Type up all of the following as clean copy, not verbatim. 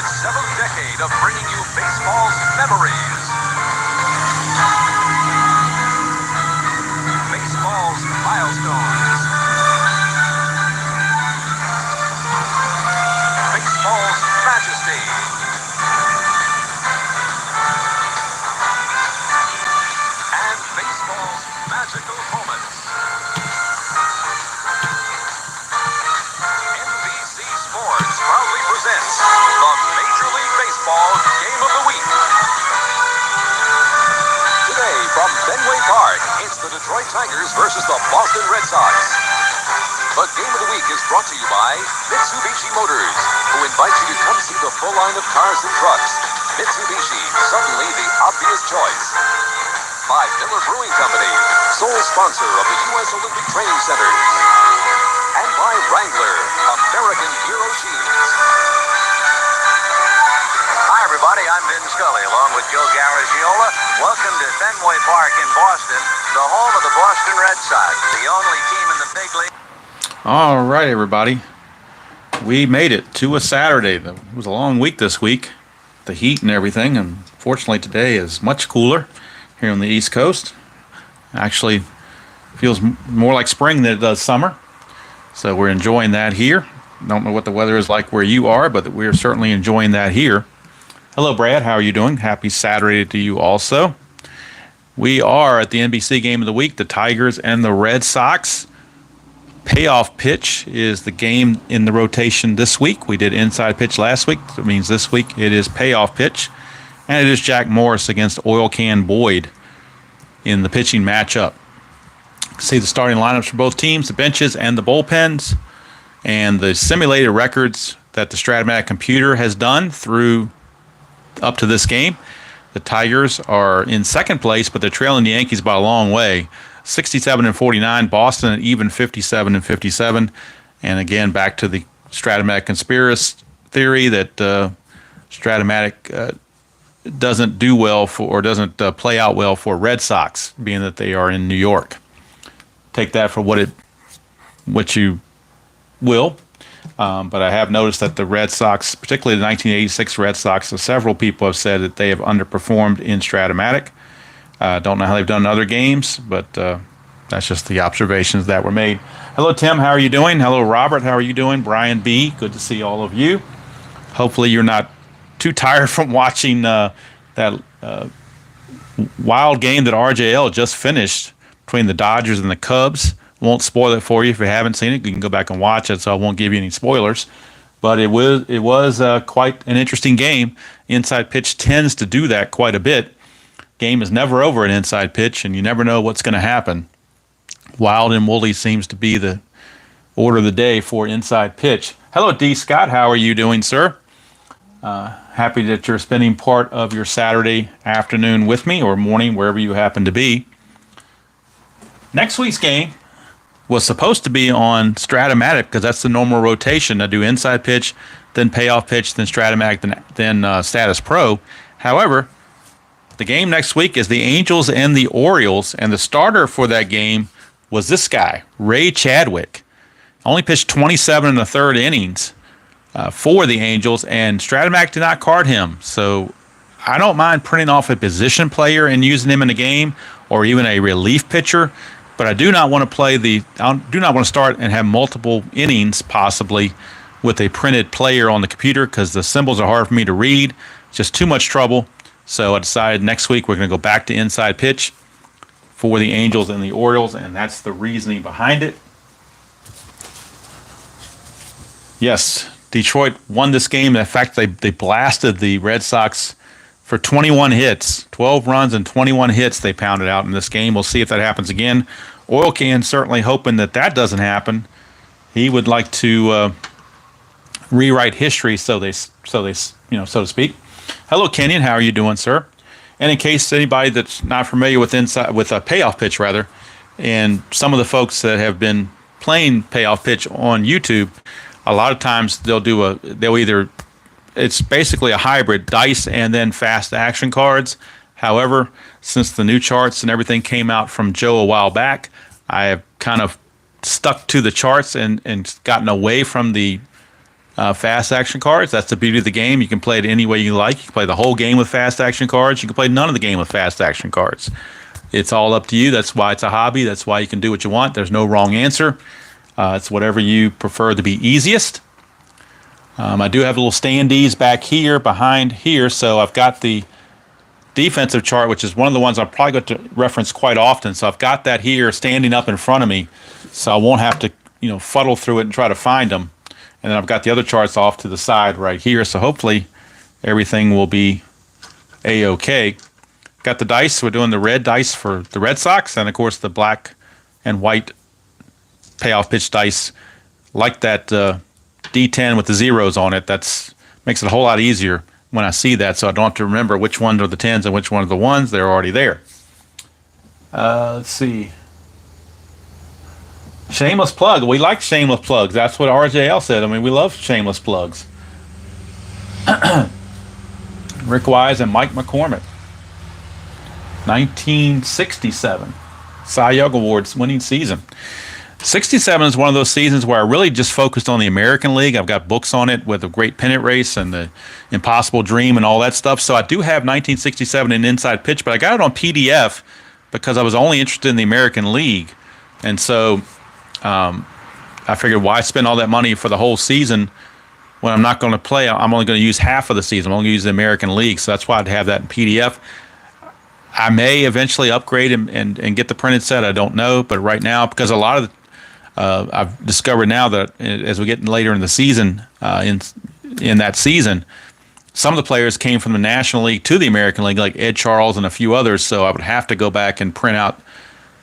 seventh decade of bringing you baseball's memories. Baseball's milestones. Baseball's majesty. And baseball's magical moments. NBC Sports proudly presents the Major League Baseball Game of the Week. Today from Fenway Park, it's the Detroit Tigers versus the Boston Red Sox. The Game of the Week is brought to you by Mitsubishi Motors, who invite you to come see the full line of cars and trucks. Mitsubishi, suddenly the obvious choice. By Miller Brewing Company, sole sponsor of the U.S. Olympic Training Centers. And by Wrangler, American Hero Jeans. Hi, everybody. I'm Vin Scully, along with Joe Garagiola. Welcome to Fenway Park in Boston, the home of the Boston Red Sox, the only team in the big league. All right, everybody. We made it to a Saturday. It was a long week this week, the heat and everything. And fortunately, today is much cooler here on the East Coast. Actually, feels more like spring than it does summer. So we're enjoying that here. Don't know what the weather is like where you are, but we're certainly enjoying that here. Hello, Brad. How are you doing? Happy Saturday to you also. We are at the NBC Game of the Week, the Tigers and the Red Sox. Payoff pitch is the game in the rotation this week. We did inside pitch last week. So it means this week it is payoff pitch. And it is Jack Morris against Oil Can Boyd in the pitching matchup. See the starting lineups for both teams, the benches and the bullpens, and the simulated records that the Stratomatic computer has done through up to this game. The Tigers are in second place, but they're trailing the Yankees by a long way. 67-49, Boston at even 57-57. And again, back to the Stratomatic conspiracy theory that Stratomatic doesn't do well for, or doesn't play out well for Red Sox, being that they are in New York. Take that for what you will. But I have noticed that the Red Sox, particularly the 1986 Red Sox, several people have said that they have underperformed in Stratomatic. Don't know how they've done in other games, but that's just the observations that were made. Hello, Tim. How are you doing? Hello, Robert. How are you doing? Brian B. Good to see all of you. Hopefully you're not too tired from watching that wild game that RJL just finished between the Dodgers and the Cubs. Won't spoil it for you if you haven't seen it. You can go back and watch it, so I won't give you any spoilers. But it was quite an interesting game. Inside pitch tends to do that quite a bit. Game is never over an inside pitch, and you never know what's going to happen. Wild and woolly seems to be the order of the day for inside pitch. Hello, D. Scott. How are you doing, sir? Happy that you're spending part of your Saturday afternoon with me, or morning, wherever you happen to be. Next week's game was supposed to be on Stratomatic because that's the normal rotation. I do inside pitch, then payoff pitch, then Stratomatic, then Status Pro. However, the game next week is the Angels and the Orioles, and the starter for that game was this guy, Ray Chadwick. Only pitched 27 1/3 innings for the Angels, and Stratomatic did not card him. So I don't mind printing off a position player and using him in a game, or even a relief pitcher. But I do not want to start and have multiple innings possibly with a printed player on the computer because the symbols are hard for me to read. It's just too much trouble. So I decided next week we're going to go back to inside pitch for the Angels and the Orioles, and that's the reasoning behind it. Yes, Detroit won this game. In fact, they blasted the Red Sox for 21 hits, 12 runs and 21 hits they pounded out in this game. We'll see if that happens again. Oil Can certainly hoping that doesn't happen. He would like to rewrite history, so to speak. Hello, Kenyon. How are you doing, sir? And in case anybody that's not familiar with a payoff pitch, rather, and some of the folks that have been playing payoff pitch on YouTube, a lot of times it's basically a hybrid, dice and then fast action cards. However, since the new charts and everything came out from Joe a while back, I have kind of stuck to the charts and gotten away from the fast action cards. That's the beauty of the game. You can play it any way you like. You can play the whole game with fast action cards. You can play none of the game with fast action cards. It's all up to you. That's why it's a hobby. That's why you can do what you want. There's no wrong answer. It's whatever you prefer to be easiest. I do have little standees back here, behind here. So I've got the defensive chart, which is one of the ones I'm probably going to reference quite often. So I've got that here standing up in front of me, so I won't have to, fuddle through it and try to find them. And then I've got the other charts off to the side right here. So hopefully everything will be A-OK. Got the dice. We're doing the red dice for the Red Sox. And, of course, the black and white payoff pitch dice. Like that D10 with the zeros on it. That makes it a whole lot easier when I see that. So I don't have to remember which ones are the 10s and which ones are the 1s. They're already there. Let's see. Shameless plug. We like shameless plugs. That's what RJL said. I mean, we love shameless plugs. Rick Wise and Mike McCormick. 1967. Cy Young Awards winning season. 67 is one of those seasons where I really just focused on the American League. I've got books on it with the Great Pennant Race and the Impossible Dream and all that stuff. So I do have 1967 in Inside Pitch, but I got it on PDF because I was only interested in the American League. And so I figured, why spend all that money for the whole season when I'm not going to play? I'm only going to use half of the season. I'm only going to use the American League. So that's why I'd have that in PDF. I may eventually upgrade and get the printed set. I don't know. But right now, because a lot of I've discovered now that as we get later in the season, in that season, some of the players came from the National League to the American League, like Ed Charles and a few others. So I would have to go back and print out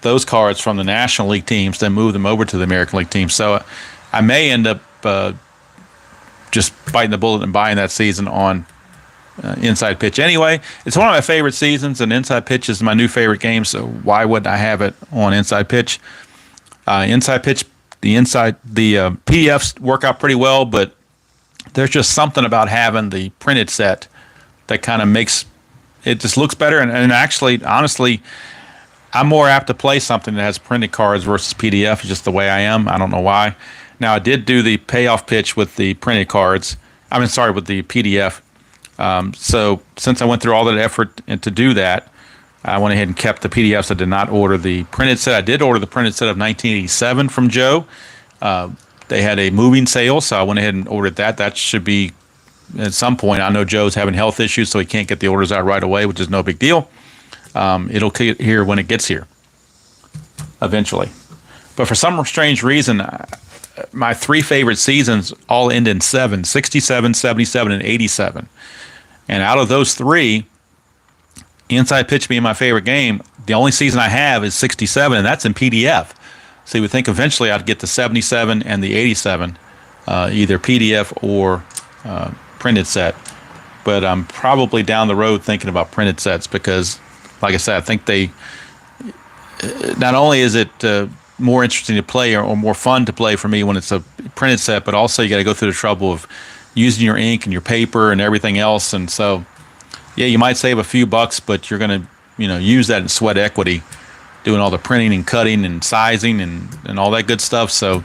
those cards from the National League teams, then move them over to the American League teams. So I may end up just biting the bullet and buying that season on Inside Pitch. Anyway, it's one of my favorite seasons, and Inside Pitch is my new favorite game, so why wouldn't I have it on Inside Pitch? Inside Pitch, the PDFs work out pretty well, but there's just something about having the printed set that kind of makes it just looks better. And actually, honestly, I'm more apt to play something that has printed cards versus PDF, just the way I am. I don't know why. Now, I did do the payoff pitch with the printed cards. With the PDF. So since I went through all that effort to do that, I went ahead and kept the PDFs. I did not order the printed set. I did order the printed set of 1987 from Joe. They had a moving sale, so I went ahead and ordered that. That should be at some point. I know Joe's having health issues, so he can't get the orders out right away, which is no big deal. It'll get here when it gets here, eventually. But for some strange reason, my three favorite seasons all end in 7, 67, 77, and 87. And out of those three, Inside Pitch being my favorite game, the only season I have is 67, and that's in PDF. So you would think eventually I'd get the 77 and the 87, either PDF or printed set. But I'm probably down the road thinking about printed sets because, like I said, I think they not only is it more interesting to play or more fun to play for me when it's a printed set, but also you got to go through the trouble of using your ink and your paper and everything else. And so, yeah, you might save a few bucks, but you're going to, use that in sweat equity, doing all the printing and cutting and sizing and all that good stuff. So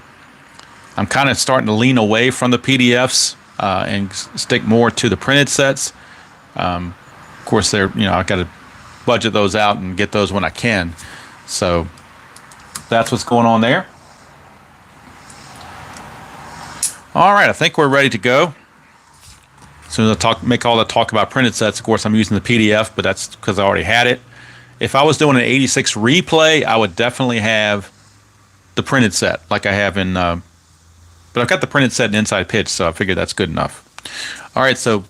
I'm kind of starting to lean away from the PDFs and stick more to the printed sets. Of course, I got to budget those out and get those when I can. So that's what's going on there. All right, I think we're ready to go. As soon as I make all the talk about printed sets, of course, I'm using the PDF, but that's because I already had it. If I was doing an 86 replay, I would definitely have the printed set like I have in, but I've got the printed set in Inside Pitch, so I figured that's good enough. All right, so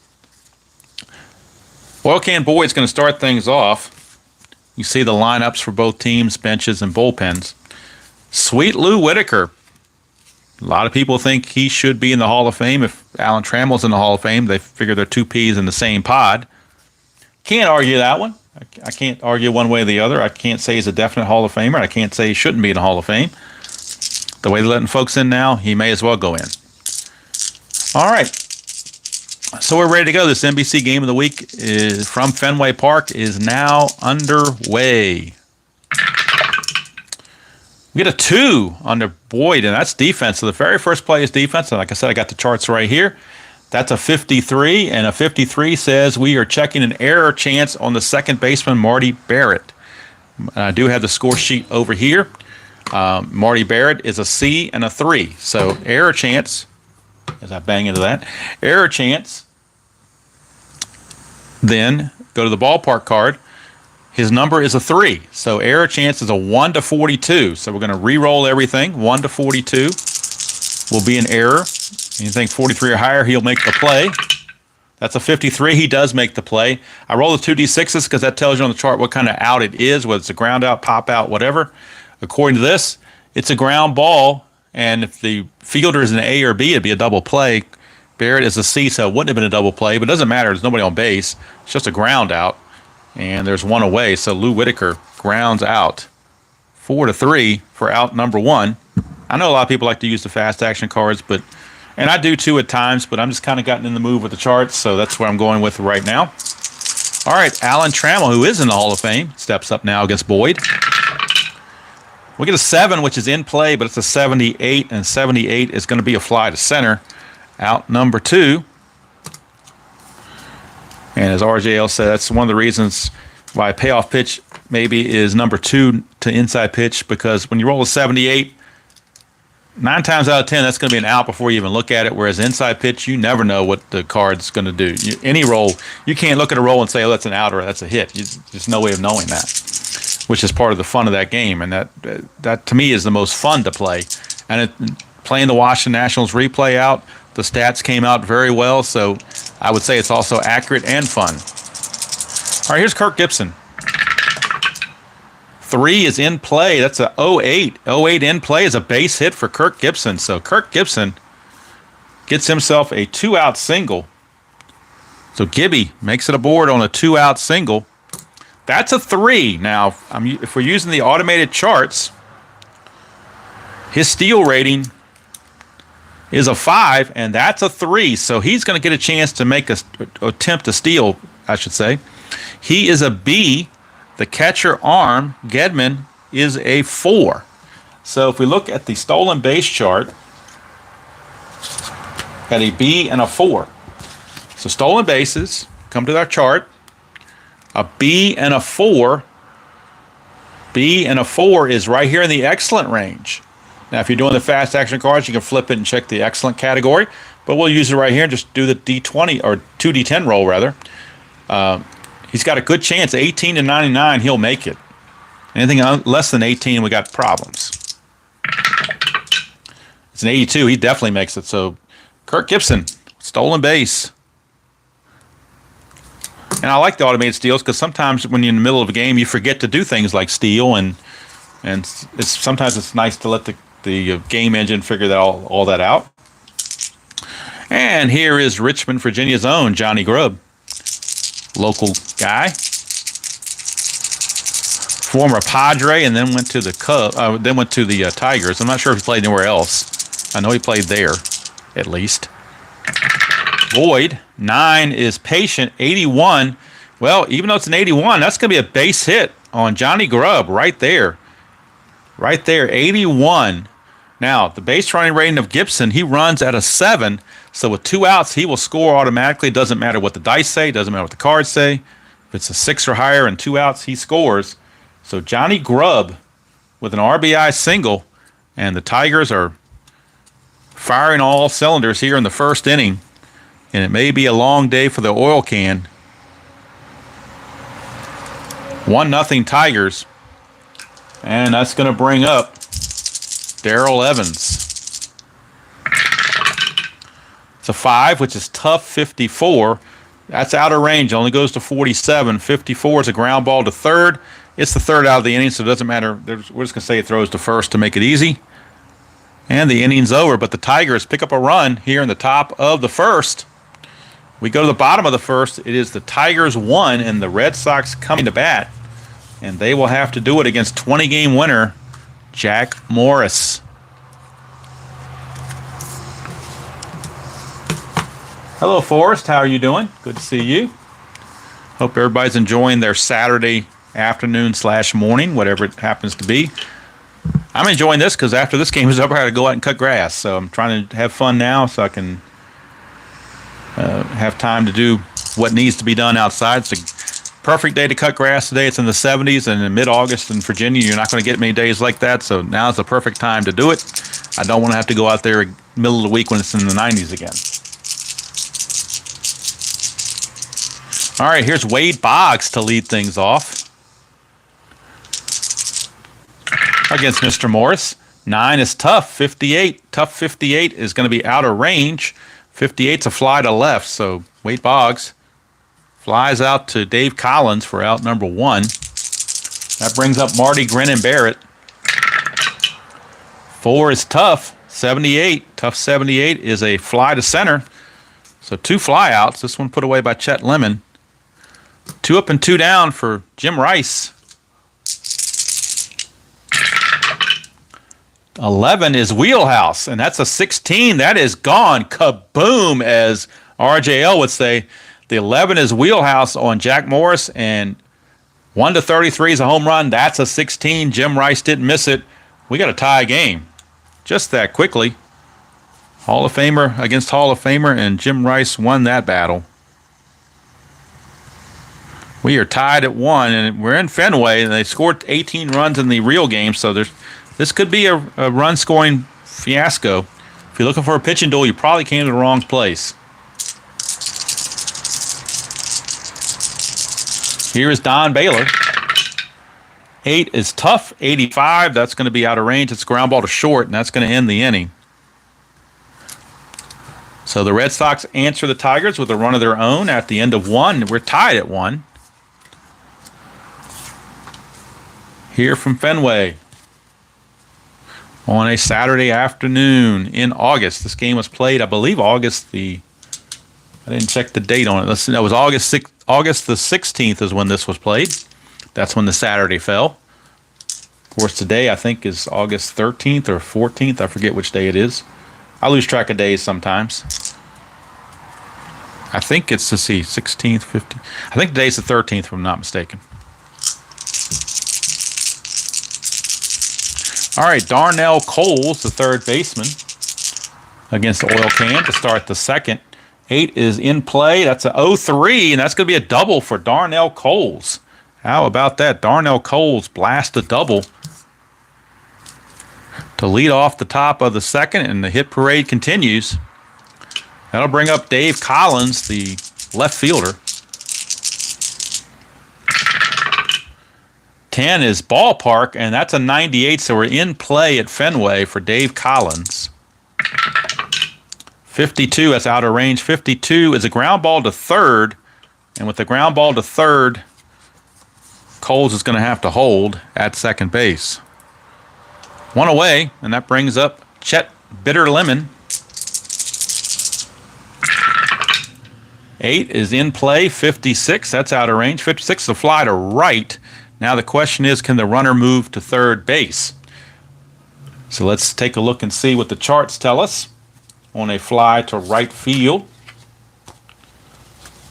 Oil Can Boyd's going to start things off. You see the lineups for both teams, benches, and bullpens. Sweet Lou Whitaker. A lot of people think he should be in the Hall of Fame. If Alan Trammell's in the Hall of Fame, they figure they're two peas in the same pod. Can't argue that one. I can't argue one way or the other. I can't say he's a definite Hall of Famer. I can't say he shouldn't be in the Hall of Fame. The way they're letting folks in now, he may as well go in. All right. So we're ready to go. This NBC Game of the Week from Fenway Park is now underway. We get a 2 under Boyd, and that's defense. So the very first play is defense. And like I said, I got the charts right here. That's a 53, and a 53 says we are checking an error chance on the second baseman, Marty Barrett. I do have the score sheet over here. Marty Barrett is a C and a 3. So error chance, as I bang into that, error chance. Then go to the ballpark card. His number is a 3. So error chance is a 1 to 42. So we're going to re-roll everything. 1 to 42 will be an error. Anything 43 or higher, he'll make the play. That's a 53. He does make the play. I roll the 2d6s because that tells you on the chart what kind of out it is, whether it's a ground out, pop out, whatever. According to this, it's a ground ball, and if the fielder is an A or B, it'd be a double play. Barrett is a C, so it wouldn't have been a double play, but it doesn't matter. There's nobody on base. It's just a ground out, and there's one away. So Lou Whitaker grounds out. 4 to 3 for out number 1. I know a lot of people like to use the fast action cards, and I do too at times, but I'm just kind of gotten in the mood with the charts, so that's what I'm going with right now. All right, Alan Trammell, who is in the Hall of Fame, steps up now against Boyd. We get a 7, which is in play, but it's a 78, and 78 is going to be a fly to center. Out number 2. And as RJL said, that's one of the reasons why a payoff pitch maybe is number 2 to inside pitch, because when you roll a 78, 9 times out of 10, that's going to be an out before you even look at it, whereas inside pitch, you never know what the card's going to do. Any roll, you can't look at a roll and say, oh, that's an out or that's a hit. There's no way of knowing that, which is part of the fun of that game, and that to me is the most fun to play. And playing the Washington Nationals replay out, the stats came out very well, so I would say it's also accurate and fun. All right, here's Kirk Gibson. 3 is in play. That's a 08. 08 in play is a base hit for Kirk Gibson. So Kirk Gibson gets himself a 2-out single. So Gibby makes it aboard on a 2-out single. That's a 3. Now, if we're using the automated charts, his steal rating is a 5, and that's a 3. So he's going to get a chance to make an attempt to steal, I should say. He is a B. The catcher arm, Gedman, is a 4. So if we look at the stolen base chart, got a B and a 4. So stolen bases, come to our chart, a B and a 4. B and a 4 is right here in the excellent range. Now, if you're doing the fast action cards, you can flip it and check the excellent category, but we'll use it right here and just do the D20 or 2D10 roll rather. He's got a good chance. 18 to 99, he'll make it. Anything less than 18, we got problems. It's an 82. He definitely makes it. So, Kirk Gibson, stolen base. And I like the automated steals because sometimes when you're in the middle of a game, you forget to do things like steal, and sometimes it's nice to let the game engine figure all that out. And here is Richmond, Virginia's own Johnny Grubb. Local guy, former Padre, and then went to the Tigers. I'm not sure if he played anywhere else. I know he played there, at least. Boyd, 9 is patient. 81. Well, even though it's an 81, that's going to be a base hit on Johnny Grubb right there. Right there, 81. Now, the base running rating of Gibson, he runs at a 7. So with 2 outs, he will score automatically. It doesn't matter what the dice say. Doesn't matter what the cards say. If it's a 6 or higher and 2 outs, he scores. So Johnny Grubb with an RBI single, and the Tigers are firing all cylinders here in the first inning. And it may be a long day for the oil can. 1-0 Tigers. And that's going to bring up Darrell Evans. It's a 5, which is tough. 54. That's out of range. It only goes to 47. 54 is a ground ball to third. It's the third out of the inning, so it doesn't matter. We're just going to say it throws to first to make it easy. And the inning's over, but the Tigers pick up a run here in the top of the first. We go to the bottom of the first. It is the Tigers 1 and the Red Sox coming to bat. And they will have to do it against 20-game winner Jack Morris. Hello, Forrest. How are you doing? Good to see you. Hope everybody's enjoying their Saturday afternoon / morning, whatever it happens to be. I'm enjoying this because after this game is over, I got to go out and cut grass. So I'm trying to have fun now so I can have time to do what needs to be done outside. It's a perfect day to cut grass today. It's in the 70s, and in mid-August in Virginia, you're not going to get many days like that. So now is the perfect time to do it. I don't want to have to go out there middle of the week when it's in the 90s again. All right, here's Wade Boggs to lead things off against Mr. Morris. 9 is tough, 58. Tough 58 is going to be out of range. 58's a fly to left, so Wade Boggs flies out to Dave Collins for out number 1. That brings up Marty Grinnin Barrett. 4 is tough, 78. Tough 78 is a fly to center. So 2 flyouts. This one put away by Chet Lemon. 2 up and 2 down for Jim Rice. 11 is Wheelhouse, and that's a 16. That is gone. Kaboom, as RJL would say. The 11 is Wheelhouse on Jack Morris, and 1 to 33 is a home run. That's a 16. Jim Rice didn't miss it. We got a tie game just that quickly. Hall of Famer against Hall of Famer, and Jim Rice won that battle. We are tied at 1, and we're in Fenway, and they scored 18 runs in the real game, so this could be a run-scoring fiasco. If you're looking for a pitching duel, you probably came to the wrong place. Here is Don Baylor. 8 is tough, 85. That's going to be out of range. It's a ground ball to short, and that's going to end the inning. So the Red Sox answer the Tigers with a run of their own at the end of 1. We're tied at 1. Here from Fenway on a Saturday afternoon in August. This game was played, I believe, I didn't check the date on it. That was August the 16th is when this was played. That's when the Saturday fell. Of course, today I think is August 13th or 14th. I forget which day it is. I lose track of days sometimes. I think it's, 16th, 15th. I think today's the 13th, if I'm not mistaken. All right, Darnell Coles, the third baseman, against Oil Can to start the second. 8 is in play. That's a 0-3, and that's going to be a double for Darnell Coles. How about that? Darnell Coles blast a double to lead off the top of the second, and the hit parade continues. That'll bring up Dave Collins, the left fielder. 10 is Ballpark, and that's a 98, so we're in play at Fenway for Dave Collins. 52, that's out of range. 52 is a ground ball to third, and with the ground ball to third, Coles is going to have to hold at second base. 1 away, and that brings up Chet Bitter Lemon. 8 is in play. 56, that's out of range. 56 is a fly to right. Now the question is, can the runner move to third base? So let's take a look and see what the charts tell us on a fly to right field.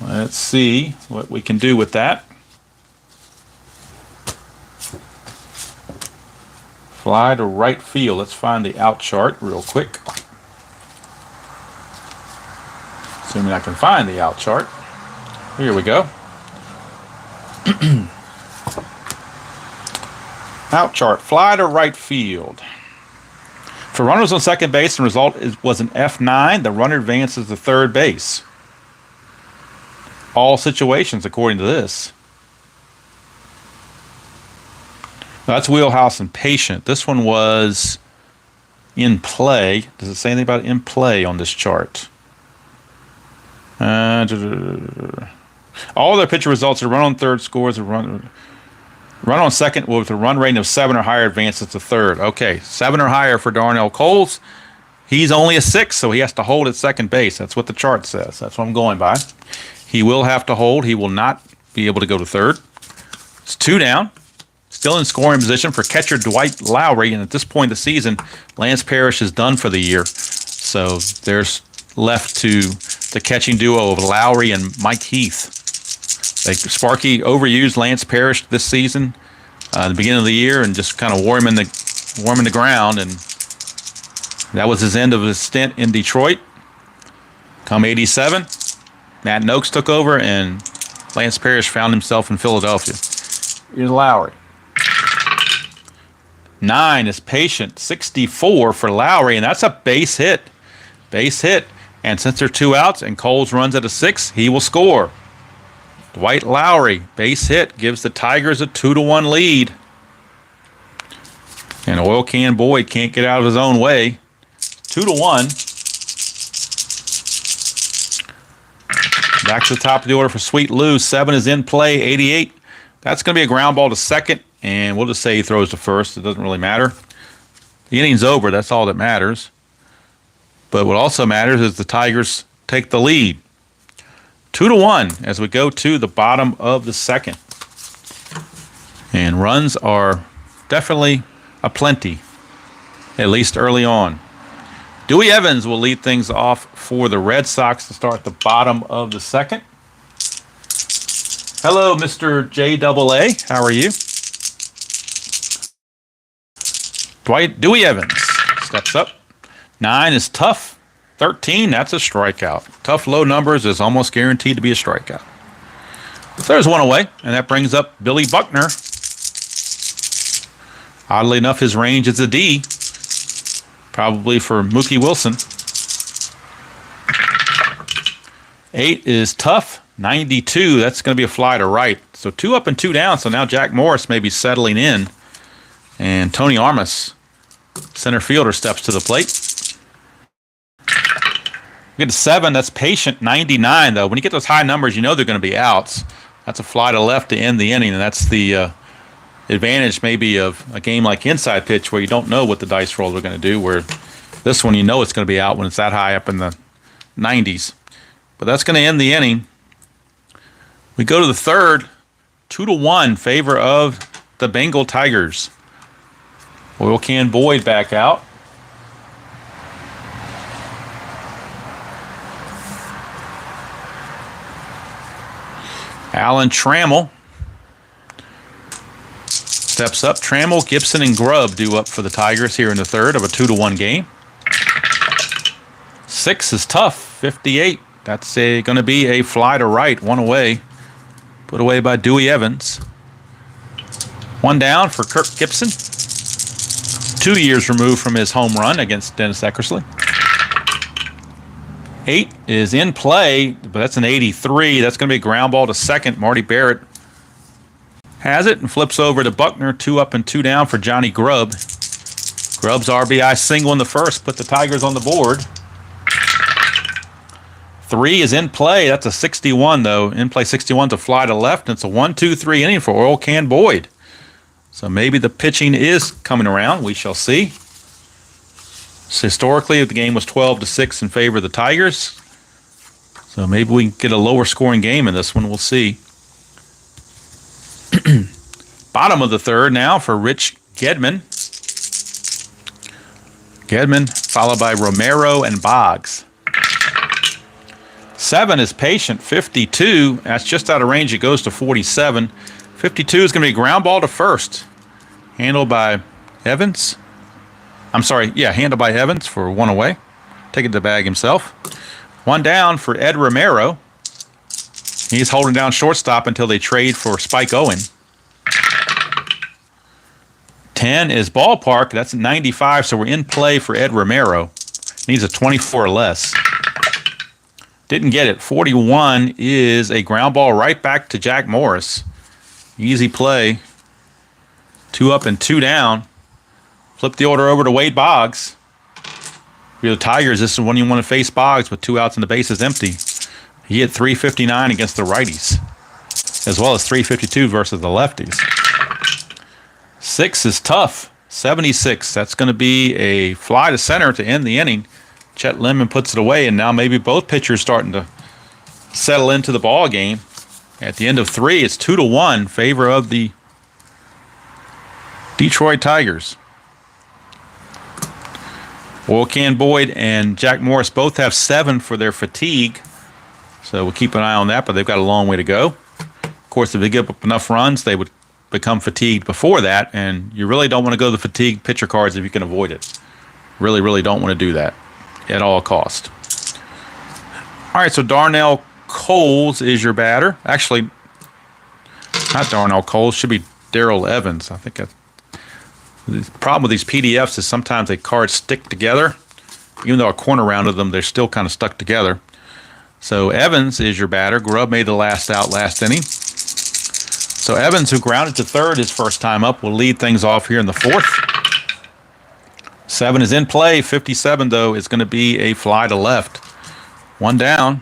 Let's see what we can do with that. Fly to right field. Let's find the out chart real quick. Assuming I can find the out chart. Here we go. Out chart, fly to right field. For runners on second base, the result was an F9. The runner advances to third base. All situations, according to this. That's Wheelhouse and Patient. This one was in play. Does it say anything about in play on this chart? All their pitcher results are run on third scores, a run on second with a run rating of 7 or higher advances to third. Okay, 7 or higher for Darnell Coles. He's only a 6, so he has to hold at second base. That's what the chart says. That's what I'm going by. He will have to hold. He will not be able to go to third. It's 2 down. Still in scoring position for catcher Dwight Lowry, and at this point in the season, Lance Parrish is done for the year. So there's left to the catching duo of Lowry and Mike Heath. Sparky overused Lance Parrish this season, at the beginning of the year, and just kind of wore him in the warming the ground, and that was his end of his stint in Detroit. Come 87, Matt Noakes took over, and Lance Parrish found himself in Philadelphia. Here's Lowry. 9 is Patient. 64 for Lowry, and that's a base hit. Base hit. And since there are 2 outs and Coles runs at a 6, he will score. Dwight Lowry, base hit, gives the Tigers a 2-1 lead. And Oil Can Boyd can't get out of his own way. 2-1. Back to the top of the order for Sweet Lou. 7 is in play. 88. That's going to be a ground ball to second, and we'll just say he throws to first. It doesn't really matter. The inning's over. That's all that matters. But what also matters is the Tigers take the lead. 2-1 as we go to the bottom of the second. And runs are definitely aplenty, at least early on. Dewey Evans will lead things off for the Red Sox to start the bottom of the second. Hello, Mr. JAA. How are you? Dewey Evans steps up. 9 is tough. 13, that's a strikeout. Tough low numbers is almost guaranteed to be a strikeout. So there's one away, and that brings up Billy Buckner. Oddly enough, his range is a D. Probably for Mookie Wilson. 8 is tough. 92, that's going to be a fly to right. So 2 up and 2 down, so now Jack Morris may be settling in. And Tony Armas, center fielder, steps to the plate. We get to 7, that's Patient. 99, though. When you get those high numbers, you know they're going to be outs. That's a fly to left to end the inning, and that's the advantage maybe of a game like Inside Pitch where you don't know what the dice rolls are going to do, where this one you know it's going to be out when it's that high up in the 90s. But that's going to end the inning. We go to the third, 2-1 favor of the Bengal Tigers. Oil Can Boyd back out. Alan Trammell steps up. Trammell, Gibson, and Grubb due up for the Tigers here in the third of a 2-1 game. 6 is tough. 58. That's going to be a fly to right. 1 away. Put away by Dewey Evans. 1 down for Kirk Gibson. 2 years removed from his home run against Dennis Eckersley. 8 is in play, but that's an 83. That's going to be a ground ball to second. Marty Barrett has it and flips over to Buckner. 2 up and 2 down for Johnny Grubb. Grubb's RBI single in the first put the Tigers on the board. 3 is in play. That's a 61, though. In play 61 to fly to left. And it's a 1-2-3 inning for Oil Can Boyd. So maybe the pitching is coming around. We shall see. So historically, the game was 12-6 in favor of the Tigers. So maybe we can get a lower scoring game in this one. We'll see. Bottom of the third now for Rich Gedman. Gedman followed by Romero and Boggs. 7 is Patient. 52. That's just out of range. It goes to 47. 52 is going to be a ground ball to first. Handled by Evans. Handled by Evans for 1 away. Taking the bag himself. 1 down for Ed Romero. He's holding down shortstop until they trade for Spike Owen. 10 is Ballpark. That's 95, so we're in play for Ed Romero. Needs a 24 or less. Didn't get it. 41 is a ground ball right back to Jack Morris. Easy play. 2 up and 2 down. Flip the order over to Wade Boggs. If you're the Tigers, this is when you want to face Boggs with 2 outs and the bases empty. He hit .359 against the righties, as well as .352 versus the lefties. 6 is tough. 76. That's going to be a fly to center to end the inning. Chet Lemon puts it away, and now maybe both pitchers starting to settle into the ball game. At the end of 3, it's 2-1 favor of the Detroit Tigers. Oil Can Boyd and Jack Morris both have 7 for their fatigue, so we'll keep an eye on that, but they've got a long way to go. Of course, if they give up enough runs, they would become fatigued before that, and you really don't want to go to the fatigued pitcher cards if you can avoid it. Really, really don't want to do that at all cost. All right, so Darnell Coles is your batter. Actually, not Darnell Coles. Should be Darrell Evans. I think the problem with these PDFs is sometimes the cards stick together. Even though a corner rounded them, they're still kind of stuck together. So Evans is your batter. Grubb made the last out last inning. So Evans, who grounded to third his first time up, will lead things off here in the fourth. 7 is in play. 57, though, is going to be a fly to left. 1 down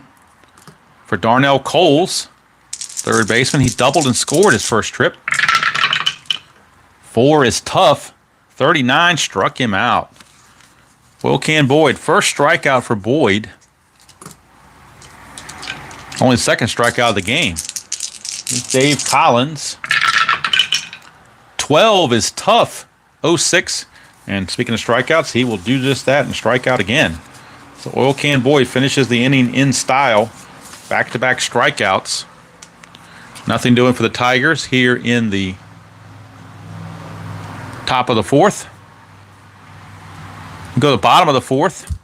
for Darnell Coles, third baseman. He doubled and scored his first trip. 4 is tough. 39 struck him out. Will Can Boyd, first strikeout for Boyd. Only second strikeout of the game. Dave Collins. 12 is tough. 06. And speaking of strikeouts, he will do just that and strike out again. So Oil Can Boyd finishes the inning in style. Back-to-back strikeouts. Nothing doing for the Tigers here in the top of the fourth. Go to the bottom of the fourth.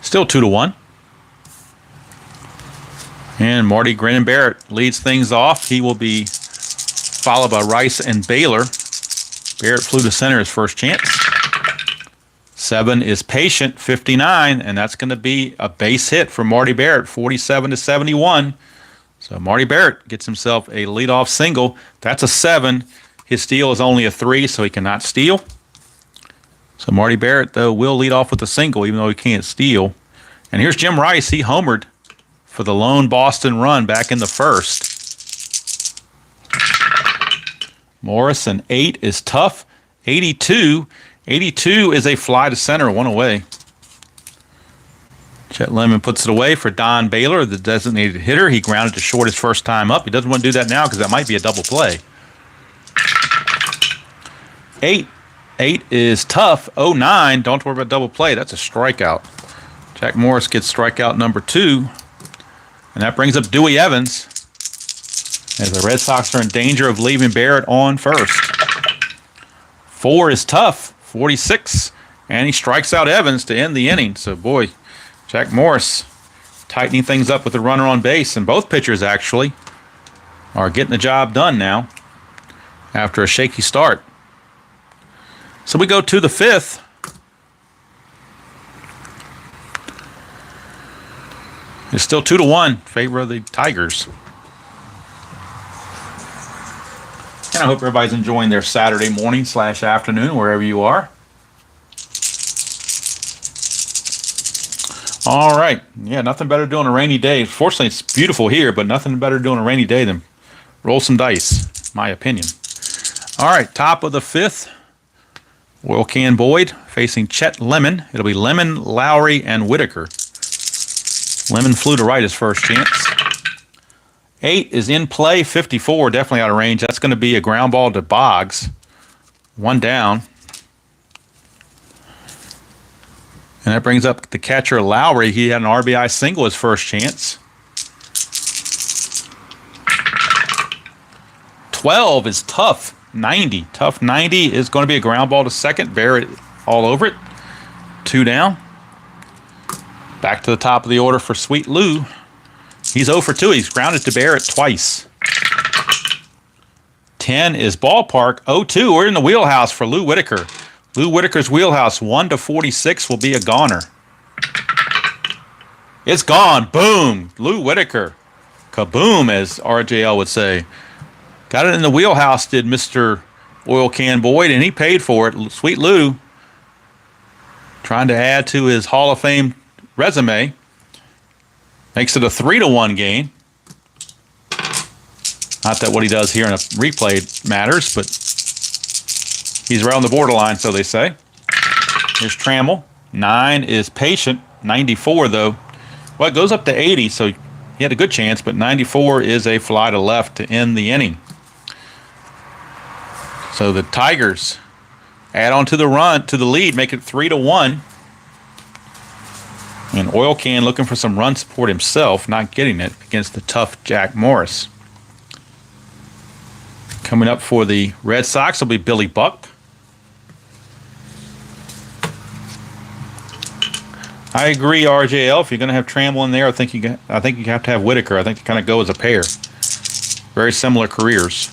Still 2-1. And Marty Grinning Barrett leads things off. He will be followed by Rice and Baylor. Barrett flew to center his first chance. 7 is patient, 59, and that's going to be a base hit for Marty Barrett, 47-71. So Marty Barrett gets himself a leadoff single. That's a 7. His steal is only a 3, so he cannot steal. So Marty Barrett, though, will lead off with a single, even though he can't steal. And here's Jim Rice. He homered for the lone Boston run back in the first. Morrison, 8 is tough. 82. 82 is a fly to center, 1 away. Chet Lemon puts it away for Don Baylor, the designated hitter. He grounded to short his first time up. He doesn't want to do that now because that might be a double play. 8 is tough. 09, don't worry about double play. That's a strikeout. Jack Morris gets strikeout number 2. And that brings up Dewey Evans as the Red Sox are in danger of leaving Barrett on first. 4 is tough. 46. And he strikes out Evans to end the inning. So, boy, Jack Morris tightening things up with the runner on base. And both pitchers, actually, are getting the job done now after a shaky start. So we go to the 5th. It's still 2-1 in favor of the Tigers. And I hope everybody's enjoying their Saturday morning / afternoon, wherever you are. All right. Yeah, nothing better to do on a rainy day. Fortunately, it's beautiful here, but nothing better to do on a rainy day than roll some dice, my opinion. All right, top of the 5th. Oil Can Boyd facing Chet Lemon. It'll be Lemon, Lowry, and Whitaker. Lemon flew to right his first chance. 8 is in play. 54, definitely out of range. That's going to be a ground ball to Boggs. 1 down. And that brings up the catcher Lowry. He had an RBI single his first chance. 12 is tough. 90. Tough 90 is going to be a ground ball to second. Barrett all over it. 2 down. Back to the top of the order for Sweet Lou. He's 0 for 2. He's grounded to Barrett twice. 10 is ballpark. 0-2. We're in the wheelhouse for Lou Whitaker. Lou Whitaker's wheelhouse, 1-46, will be a goner. It's gone. Boom. Lou Whitaker. Kaboom, as RJL would say. Got it in the wheelhouse, did Mr. Oil Can Boyd, and he paid for it. Sweet Lou, trying to add to his Hall of Fame resume. Makes it a 3-1 game. Not that what he does here in a replay matters, but he's right on the borderline, so they say. Here's Trammell. 9 is patient. 94, though. Well, it goes up to 80, so he had a good chance, but 94 is a fly to left to end the inning. So the Tigers add on to the run, to the lead, make it 3-1. And Oil Can looking for some run support himself, not getting it against the tough Jack Morris. Coming up for the Red Sox will be Billy Buck. I agree, RJL. If you're going to have Trammell in there, I think you have to have Whitaker. I think they kind of go as a pair. Very similar careers,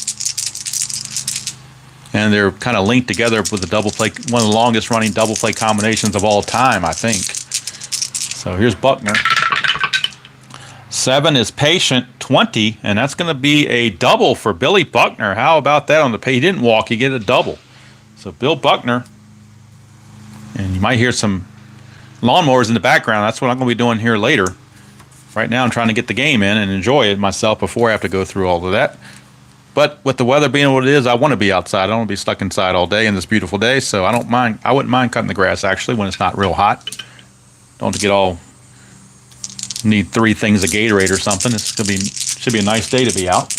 and they're kind of linked together with the double play. One of the longest running double play combinations of all time, I think. So here's Buckner. 7 is Patient. 20, and that's going to be a double for Billy Buckner. How about that on the pay? He didn't walk, he get a double. So Bill Buckner, and you might hear some lawnmowers in the background. That's what I'm going to be doing here later. Right now I'm trying to get the game in and enjoy it myself before I have to go through all of that. But with the weather being what it is, I want to be outside. I don't want to be stuck inside all day in this beautiful day, so I don't mind. I wouldn't mind cutting the grass actually when it's not real hot. Don't have to get all need 3 things of Gatorade or something. It's gonna be should be a nice day to be out.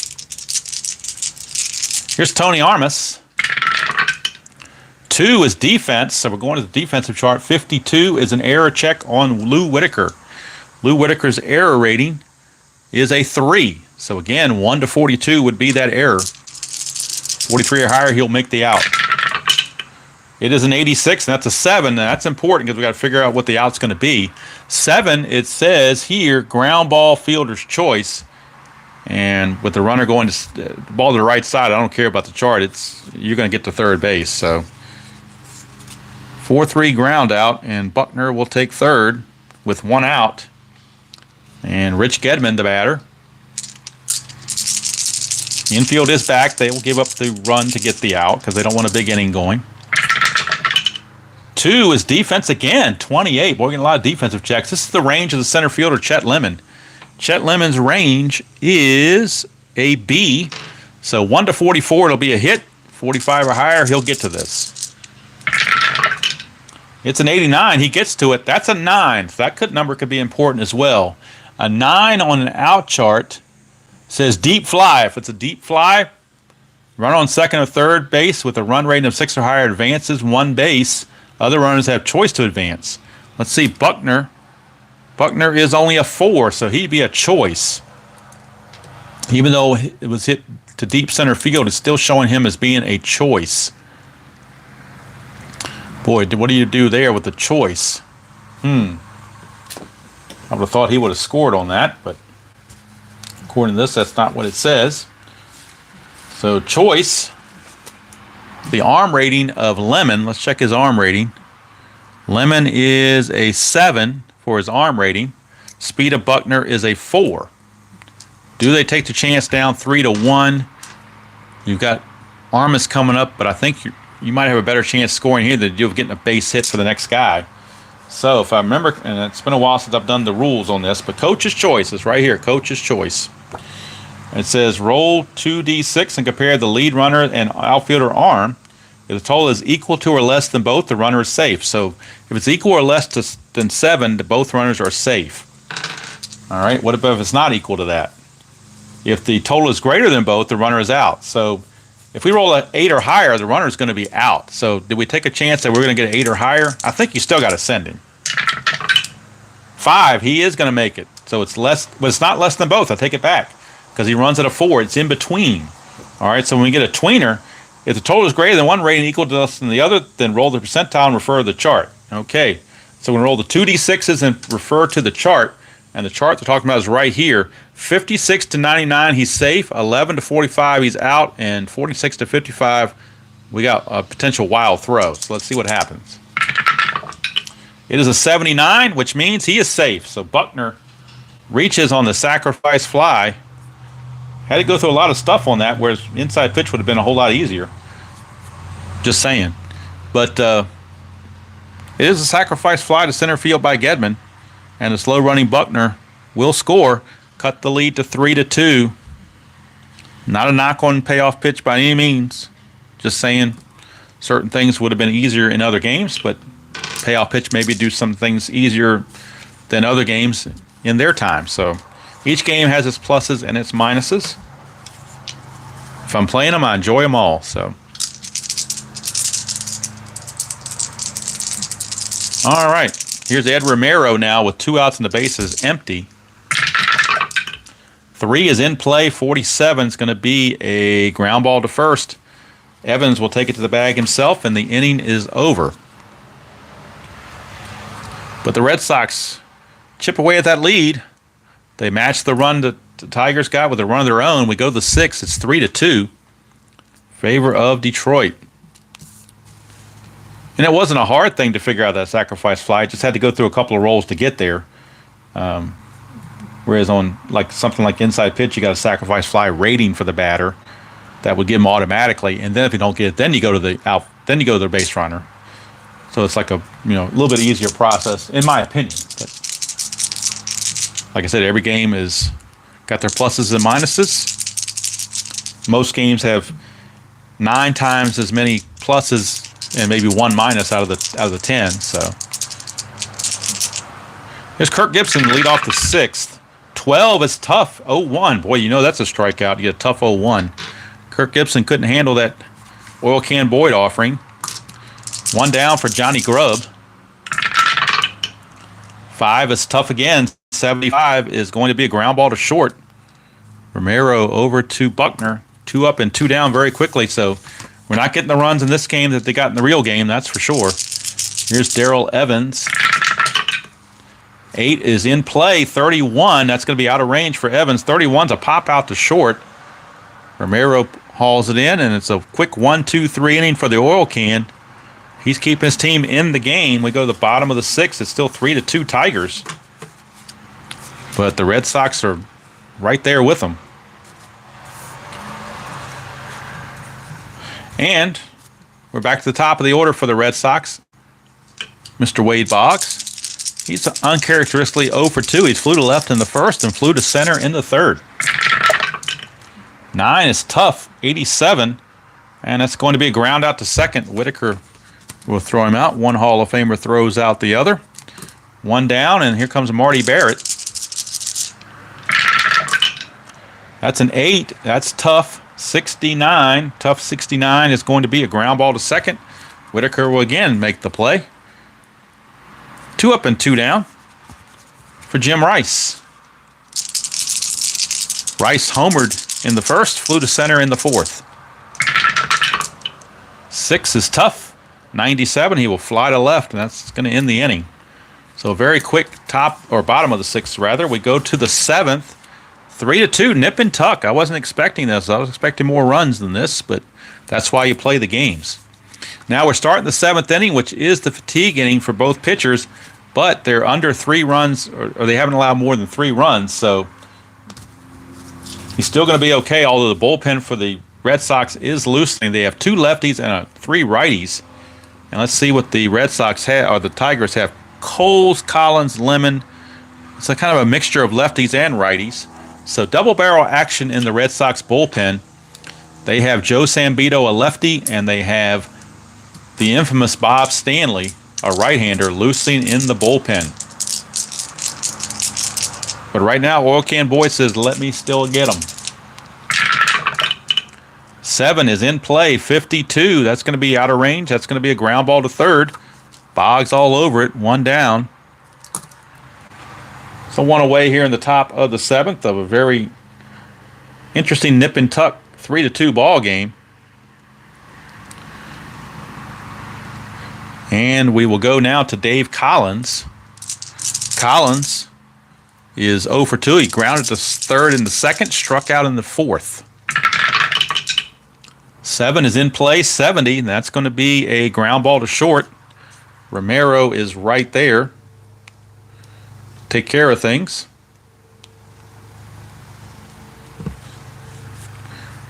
Here's Tony Armas. 2 is defense, so we're going to the defensive chart. 52 is an error check on Lou Whitaker. Lou Whitaker's error rating is a 3. So again, 1 to 42 would be that error. 43 or higher, he'll make the out. It is an 86, and that's a 7. And that's important because we got to figure out what the out's going to be. 7, it says here, ground ball fielder's choice. And with the runner going to the ball to the right side, I don't care about the chart. You're going to get to third base. So 4-3 ground out, and Buckner will take third with 1 out. And Rich Gedman, the batter. Infield is back. They will give up the run to get the out because they don't want a big inning going. 2 is defense again, 28. Boy, we're getting a lot of defensive checks. This is the range of the center fielder, Chet Lemon. Chet Lemon's range is a B. So 1 to 44, it'll be a hit. 45 or higher, he'll get to this. It's an 89. He gets to it. That's a 9. So that number could be important as well. A 9 on an out chart says deep fly. If it's a deep fly, run on second or third base with a run rating of 6 or higher advances 1 base. Other runners have choice to advance. Let's see, Buckner. Buckner is only a 4, so he'd be a choice. Even though it was hit to deep center field, it's still showing him as being a choice. Boy, what do you do there with the choice? I would have thought he would have scored on that, but according to this, that's not what it says. So choice. The arm rating of Lemon, let's check his arm rating. Lemon is a 7 for his arm rating. Speed of Buckner is a 4. Do they take the chance down 3-1? You've got Armas coming up, but I think you might have a better chance scoring here than you do of getting a base hit for the next guy. So if I remember, and it's been a while since I've done the rules on this, but coach's choice is right here, coach's choice. It says roll 2d6 and compare the lead runner and outfielder arm. If the total is equal to or less than both, the runner is safe. So if it's equal or less than 7, both runners are safe. All right, what about if it's not equal to that? If the total is greater than both, the runner is out. So if we roll an 8 or higher, the runner is going to be out. So did we take a chance that we're going to get an 8 or higher? I think you still got to send him. 5, he is going to make it. So it's less, but it's not less than both. I take it back because he runs at a 4. It's in between. All right, so when we get a tweener, if the total is greater than one rating equal to less than the other, then roll the percentile and refer to the chart. Okay, so we're going to roll the 2d6s and refer to the chart. And the chart they're talking about is right here. 56 to 99, he's safe. 11 to 45, he's out. And 46 to 55, we got a potential wild throw. So let's see what happens. It is a 79, which means he is safe. So Buckner reaches on the sacrifice fly. Had to go through a lot of stuff on that, whereas inside pitch would have been a whole lot easier. Just saying. But it is a sacrifice fly to center field by Gedman. And the slow-running Buckner will score, cut the lead to 3-2. Not a knock on payoff pitch by any means. Just saying certain things would have been easier in other games, but payoff pitch maybe do some things easier than other games in their time. So each game has its pluses and its minuses. If I'm playing them, I enjoy them all. So, all right. Here's Ed Romero now with 2 outs and the bases empty. 3 is in play. 47 is going to be a ground ball to first. Evans will take it to the bag himself, and the inning is over. But the Red Sox chip away at that lead. They match the run that the Tigers got with a run of their own. We go to the 6th. It's 3-2. Favor of Detroit. And it wasn't a hard thing to figure out that sacrifice fly. Just had to go through a couple of rolls to get there. Whereas on like something like inside pitch, you got a sacrifice fly rating for the batter that would give him automatically. And then if you don't get it, then you go to the base runner. So it's like a little bit easier process, in my opinion. But like I said, every game is got their pluses and minuses. Most games have 9 times as many pluses and maybe 1 minus out of the 10. So here's Kirk Gibson lead off the 6th. 12 is tough. 0-1. Boy, that's a strikeout. You get a tough 0-1. Kirk Gibson couldn't handle that oil can Boyd offering. 1 down for Johnny Grubb. 5 is tough again. 75 is going to be a ground ball to short. Romero over to Buckner. 2 up and 2 down very quickly. So we're not getting the runs in this game that they got in the real game, that's for sure. Here's Darrell Evans. 8 is in play. 31, that's going to be out of range for Evans. 31's a pop out to short. Romero hauls it in, and it's a quick 1-2-3 inning for the oil can. He's keeping his team in the game. We go to the bottom of the 6th. It's still 3-2 Tigers. But the Red Sox are right there with them. And we're back to the top of the order for the Red Sox. Mr. Wade Boggs. He's uncharacteristically 0 for 2. He flew to left in the first and flew to center in the third. 9 is tough. 87. And that's going to be a ground out to second. Whitaker will throw him out. One Hall of Famer throws out the other. 1 down, and here comes Marty Barrett. That's an 8. That's tough. 69. Tough 69 is going to be a ground ball to second. Whitaker will again make the play. 2 up and 2 down for Jim Rice. Rice homered in the first, flew to center in the fourth. 6 is tough. 97, he will fly to left, and that's going to end the inning. So very quick bottom of the 6th, rather. We go to the 7th. 3-2, nip and tuck. I wasn't expecting this. I was expecting more runs than this, but that's why you play the games. Now we're starting the 7th inning, which is the fatigue inning for both pitchers, but they're under 3 runs, or they haven't allowed more than 3 runs, so he's still going to be okay, although the bullpen for the Red Sox is loosening. They have 2 lefties and 3 righties. And let's see what the Red Sox have, or the Tigers have. Coles, Collins, Lemon. It's a kind of a mixture of lefties and righties. So double barrel action in the Red Sox bullpen. They have Joe Sambito, a lefty, and they have the infamous Bob Stanley, a right-hander, loosing in the bullpen. But right now, Oil Can Boyd says, let me still get them. 7 is in play. 52. That's going to be out of range. That's going to be a ground ball to third. Boggs all over it. 1 down. So 1 away here in the top of the 7th of a very interesting nip and tuck 3-2 ball game. And we will go now to Dave Collins. Collins is 0 for 2. He grounded to third in the second, struck out in the fourth. 7 is in play. 70. And that's going to be a ground ball to short. Romero is right there. Take care of things.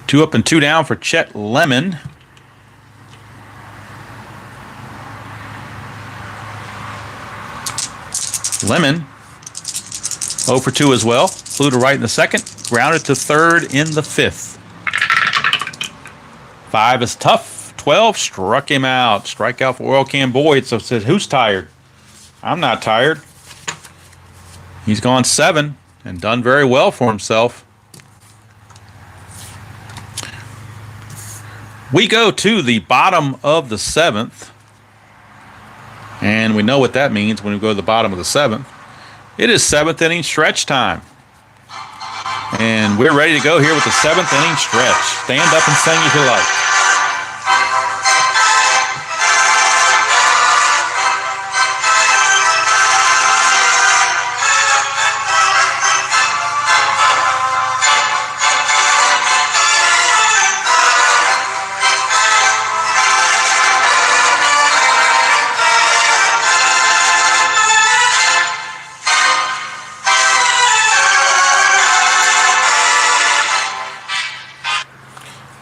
2 up and 2 down for Chet Lemon. Lemon 0 for 2 as well. Flew to right in the second. Grounded to third in the fifth. 5 is tough. 12 struck him out. Strikeout for Oil Can Boyd. So it says, who's tired? I'm not tired. He's gone 7 and done very well for himself. We go to the bottom of the 7th. And we know what that means when we go to the bottom of the 7th. It is 7th inning stretch time. And we're ready to go here with the 7th inning stretch. Stand up and sing if you like.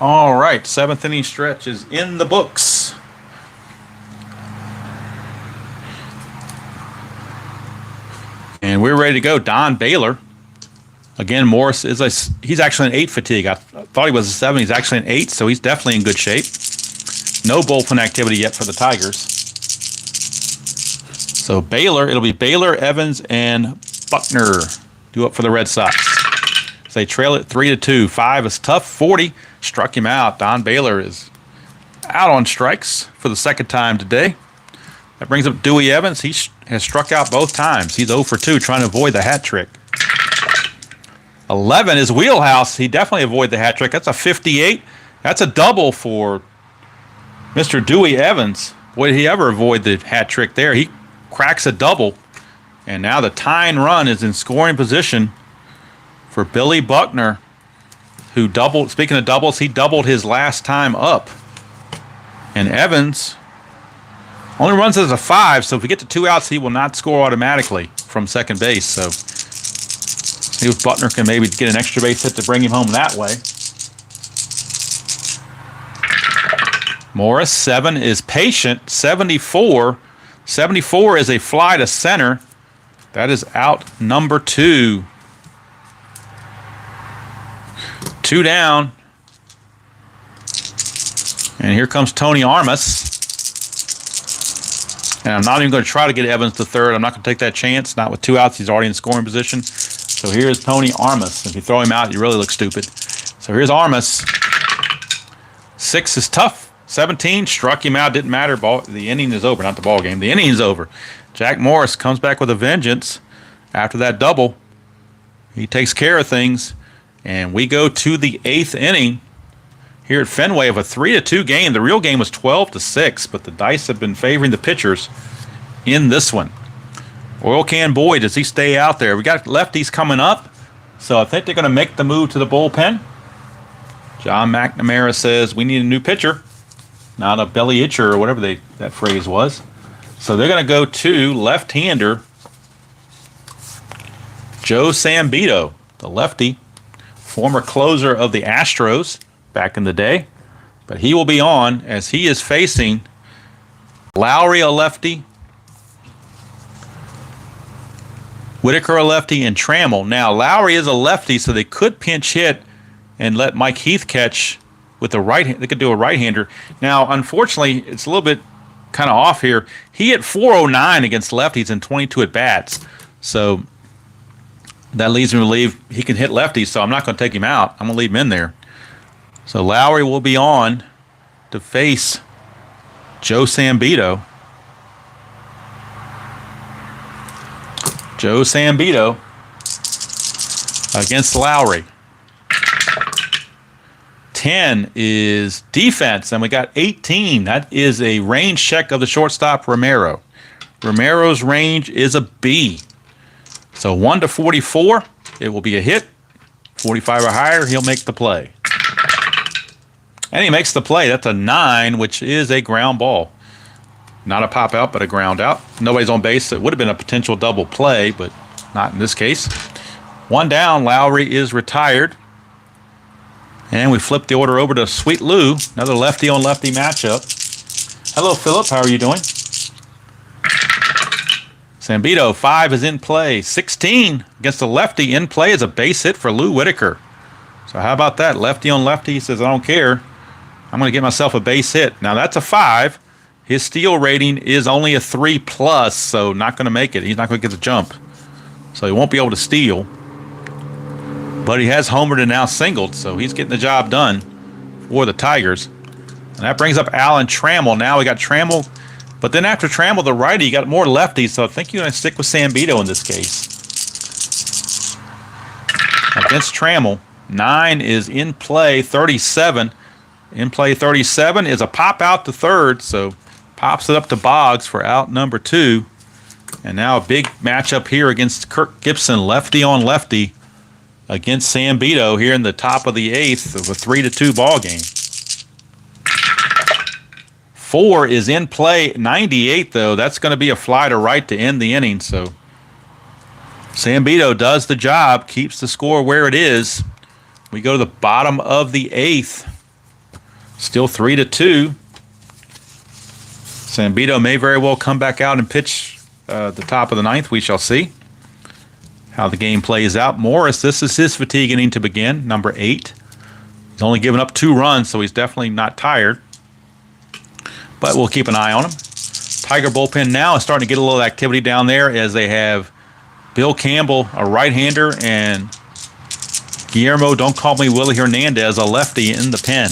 All right, 7th inning stretch is in the books. And we're ready to go. Don Baylor. Again, Morris he's actually an 8 fatigue. I thought he was a 7. He's actually an 8, so he's definitely in good shape. No bullpen activity yet for the Tigers. So Baylor, it'll be Baylor, Evans, and Buckner due up for the Red Sox. They trail it 3-2. 5 is tough. 40 struck him out. Don Baylor is out on strikes for the 2nd time today. That brings up Dewey Evans. He has struck out both times. He's 0 for 2, trying to avoid the hat trick. 11 is wheelhouse. He definitely avoided the hat trick. That's a 58. That's a double for Mr. Dewey Evans. Boy, did he ever avoid the hat trick there. He cracks a double. And now the tying run is in scoring position for Billy Buckner, who doubled. Speaking of doubles, he doubled his last time up. And Evans only runs as a 5, so if we get to 2 outs, he will not score automatically from second base. So see if Buckner can maybe get an extra base hit to bring him home that way. Morris, 7 is patient. 74. 74 is a fly to center. That is out number 2. 2 down. And here comes Tony Armas. And I'm not even going to try to get Evans to third. I'm not going to take that chance. Not with 2 outs. He's already in scoring position. So here's Tony Armas. If you throw him out, you really look stupid. So here's Armas. 6 is tough. 17 struck him out. Didn't matter. The inning is over. Not the ball game. The inning is over. Jack Morris comes back with a vengeance after that double. He takes care of things. And we go to the 8th inning here at Fenway of a 3-2 game. The real game was 12-6, but the dice have been favoring the pitchers in this one. Oil Can Boy, does he stay out there? We got lefties coming up, so I think they're going to make the move to the bullpen. John McNamara says we need a new pitcher, not a belly itcher or whatever that phrase was. So they're going to go to left-hander Joe Sambito, the lefty, former closer of the Astros back in the day. But he will be on as he is facing Lowry, a lefty, Whitaker, a lefty, and Trammell. Now, Lowry is a lefty, so they could pinch hit and let Mike Heath catch with the right hand. They could do a right-hander. Now, unfortunately, it's a little bit kind of off here. He hit .409 against lefties in 22 at-bats. So that leads me to believe he can hit lefties, so I'm not going to take him out. I'm going to leave him in there. So Lowry will be on to face Joe Sambito. Joe Sambito against Lowry. 10 is defense, and we got 18. That is a range check of the shortstop, Romero. Romero's range is a B. So 1 to 44, it will be a hit. 45 or higher, he'll make the play. And he makes the play. That's a 9, which is a ground ball. Not a pop out, but a ground out. Nobody's on base. It would have been a potential double play, but not in this case. 1 down, Lowry is retired. And we flip the order over to Sweet Lou, another lefty on lefty matchup. Hello, Philip. How are you doing? Sambito, 5 is in play. 16 against the lefty in play is a base hit for Lou Whitaker. So how about that? Lefty on lefty. He says, I don't care. I'm going to get myself a base hit. Now that's a 5. His steal rating is only a 3+, so not going to make it. He's not going to get the jump. So he won't be able to steal. But he has homered and now singled, so he's getting the job done for the Tigers. And that brings up Alan Trammell. Now we got Trammell. But then after Trammell, the righty, you got more lefties, so I think you're going to stick with Sambito in this case. against Trammell. 9 is in play, 37. In play 37 is a pop out to third, so pops it up to Boggs for out number 2. And now a big matchup here against Kirk Gibson, lefty on lefty, against Sam Beto here in the top of the 8th of a 3-2 ball game. 4 is in play, 98 though. That's going to be a fly to right to end the inning. So Sam Beto does the job, keeps the score where it is. We go to the bottom of the 8th. Still 3-2. Sam Beto may very well come back out and pitch the top of the 9th. We shall see how the game plays out. Morris, this is his fatigue inning to begin, number 8. He's only given up 2 runs, so he's definitely not tired. But we'll keep an eye on him. Tiger bullpen now is starting to get a little activity down there as they have Bill Campbell, a right-hander, and Guillermo, don't call me Willie Hernandez, a lefty in the pen.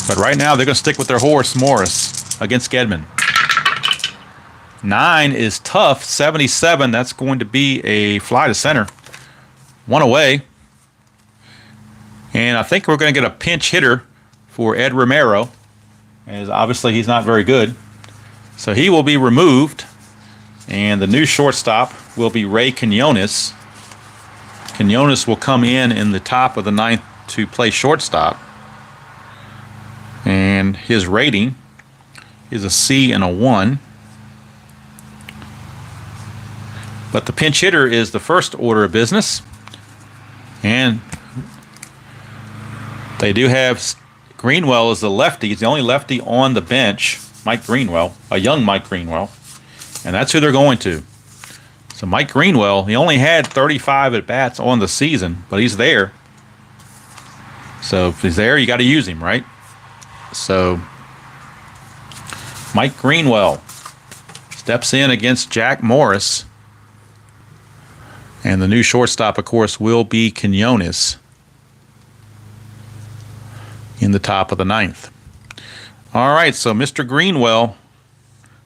But right now they're going to stick with their horse, Morris, against Gedman. 9 is tough, 77. That's going to be a fly to center. 1 away. And I think we're going to get a pinch hitter for Ed Romero, as obviously he's not very good. So he will be removed. And the new shortstop will be Ray Quinones. Quinones will come in the top of the 9th to play shortstop. And his rating is a C and a 1. But the pinch hitter is the first order of business. And they do have Greenwell as the lefty. He's the only lefty on the bench. Mike Greenwell, a young Mike Greenwell. And that's who they're going to. So Mike Greenwell, he only had 35 at-bats on the season, but he's there. So if he's there, you got to use him, right? So Mike Greenwell steps in against Jack Morris. And the new shortstop, of course, will be Quinones in the top of the 9th. All right, so Mr. Greenwell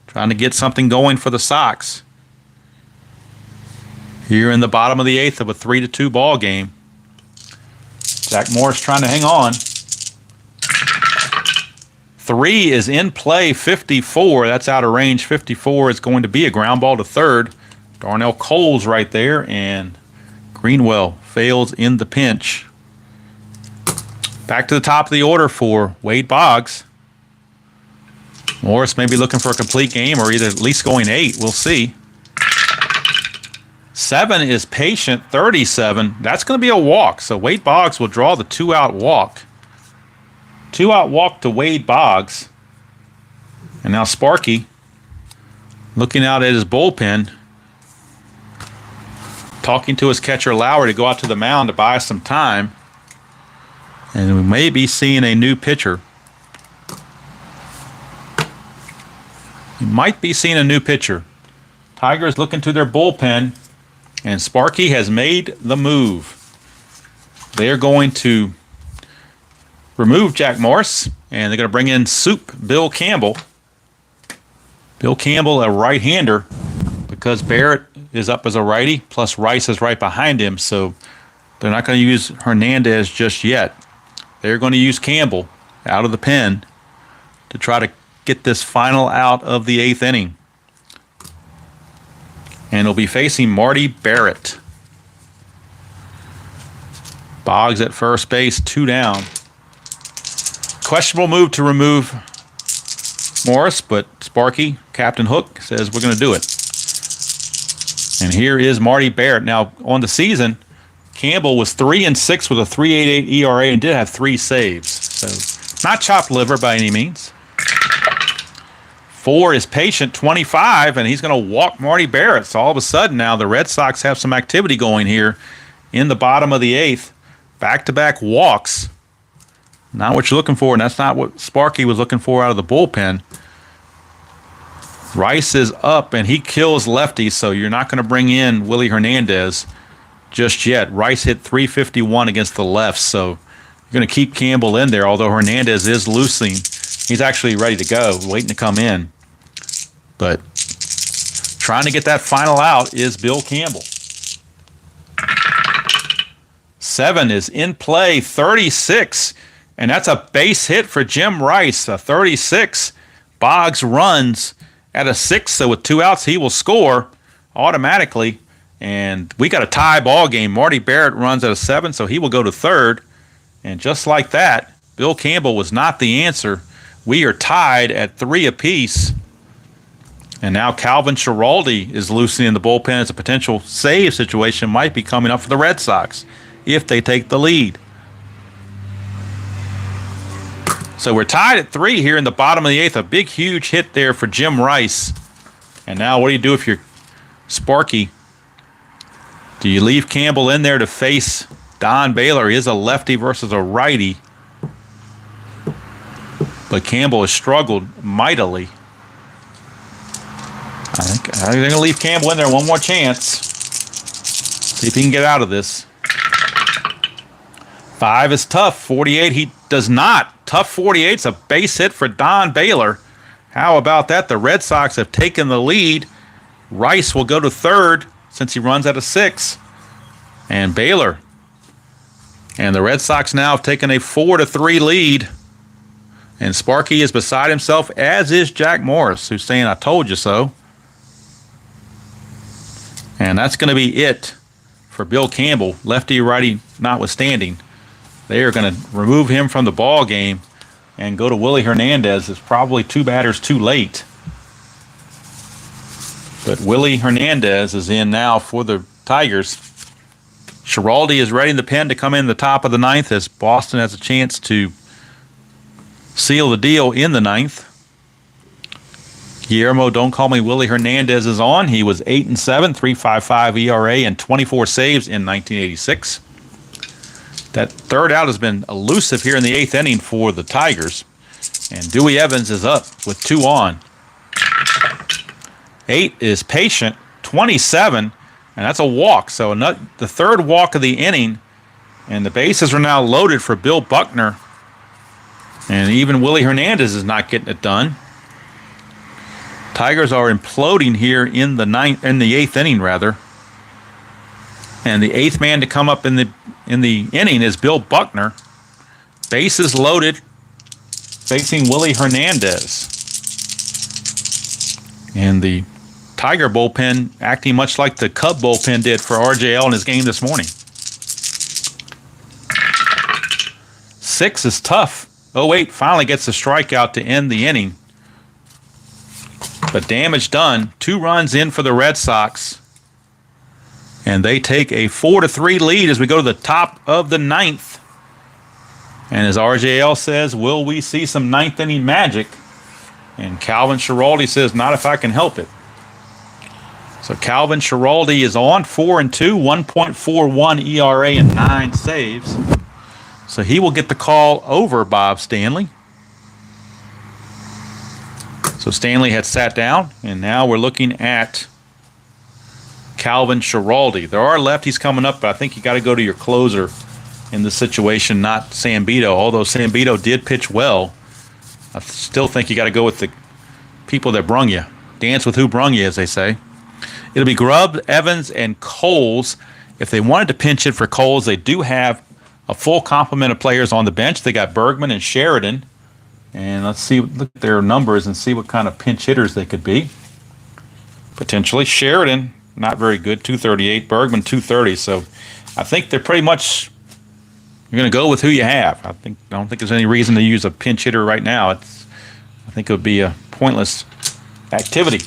trying to get something going for the Sox here in the bottom of the 8th of a 3-2 ball game. Jack Morris trying to hang on. 3 is in play, 54. That's out of range. 54 is going to be a ground ball to third. Darnell Coles right there, and Greenwell fails in the pinch. Back to the top of the order for Wade Boggs. Morris may be looking for a complete game or either at least going 8. We'll see. 7 is patient, 37. That's going to be a walk. So Wade Boggs will draw the 2-out walk. 2-out walk to Wade Boggs. And now Sparky looking out at his bullpen, talking to his catcher Lowry to go out to the mound to buy some time. And we may be seeing a new pitcher. You might be seeing a new pitcher. Tigers looking to their bullpen, and Sparky has made the move. They are going to remove Jack Morris, and they're going to bring in Soup Bill Campbell. Bill Campbell, a right-hander, because Barrett is up as a righty, plus Rice is right behind him, so they're not going to use Hernandez just yet. They're going to use Campbell out of the pen to try to get this final out of the 8th inning. And he'll be facing Marty Barrett. Boggs at first base, 2 down. Questionable move to remove Morris, but Sparky, Captain Hook, says we're going to do it. And here is Marty Barrett. Now, on the season, Campbell was 3-6 with a 3.88 ERA and did have 3 saves. So, not chopped liver by any means. 4 is patient, 25, and he's going to walk Marty Barrett. So all of a sudden now the Red Sox have some activity going here in the bottom of the 8th. Back-to-back walks. Not what you're looking for, and that's not what Sparky was looking for out of the bullpen. Rice is up, and he kills lefties, so you're not going to bring in Willie Hernandez just yet. Rice hit .351 against the left, so you're going to keep Campbell in there, although Hernandez is loosening. He's actually ready to go, waiting to come in. But trying to get that final out is Bill Campbell. 7 is in play, 36. And that's a base hit for Jim Rice, a 36. Boggs runs at a 6, so with 2 outs, he will score automatically. And we got a tie ball game. Marty Barrett runs at a 7, so he will go to third. And just like that, Bill Campbell was not the answer. We are tied at 3 apiece. And now Calvin Schiraldi is loosening the bullpen as a potential save situation might be coming up for the Red Sox if they take the lead. So we're tied at 3 here in the bottom of the 8th. A big, huge hit there for Jim Rice. And now what do you do if you're Sparky? Do you leave Campbell in there to face Don Baylor? He is a lefty versus a righty. But Campbell has struggled mightily. I think I'm going to leave Campbell in there one more chance. See if he can get out of this. 5 is tough. 48 he does not. Tough 48's a base hit for Don Baylor. How about that? The Red Sox have taken the lead. Rice will go to third since he runs at a 6. And Baylor. And the Red Sox now have taken a 4-3 lead. And Sparky is beside himself, as is Jack Morris, who's saying, I told you so. And that's going to be it for Bill Campbell, lefty-righty notwithstanding. They are going to remove him from the ball game and go to Willie Hernandez. It's probably 2 batters too late. But Willie Hernandez is in now for the Tigers. Schiraldi is ready in the pen to come in the top of the 9th as Boston has a chance to seal the deal in the 9th. Guillermo, don't call me Willie Hernandez is on. He was 8-7, 3.55 ERA, and 24 saves in 1986. That third out has been elusive here in the 8th inning for the Tigers. And Dewey Evans is up with 2 on. 8 is patient, 27, and that's a walk. So the third walk of the inning, and the bases are now loaded for Bill Buckner. And even Willie Hernandez is not getting it done. Tigers are imploding here in the 8th inning, rather. And the 8th man to come up in the inning is Bill Buckner. Bases loaded, facing Willie Hernandez. And the Tiger bullpen acting much like the Cub bullpen did for RJL in his game this morning. 6 is tough. 08 finally gets a strikeout to end the inning. But damage done. 2 runs in for the Red Sox. And they take a 4-3 lead as we go to the top of the 9th. And as RJL says, will we see some 9th inning magic? And Calvin Schiraldi says, not if I can help it. So Calvin Schiraldi is on 4-2, 1.41 ERA and 9 saves. So he will get the call over Bob Stanley. So Stanley had sat down, and now we're looking at Calvin Schiraldi. There are lefties coming up, but I think you got to go to your closer in this situation, not Sambito. Although Sambito did pitch well, I still think you got to go with the people that brung you. Dance with who brung you, as they say. It'll be Grubb, Evans, and Coles. If they wanted to pinch it for Coles, they do have a full complement of players on the bench. They got Bergman and Sheridan. And let's see, look at their numbers and see what kind of pinch hitters they could be. Potentially. Sheridan, not very good, 238. Bergman, 230. So I think they're pretty much, you're going to go with who you have. I don't think there's any reason to use a pinch hitter right now. I think it would be a pointless activity.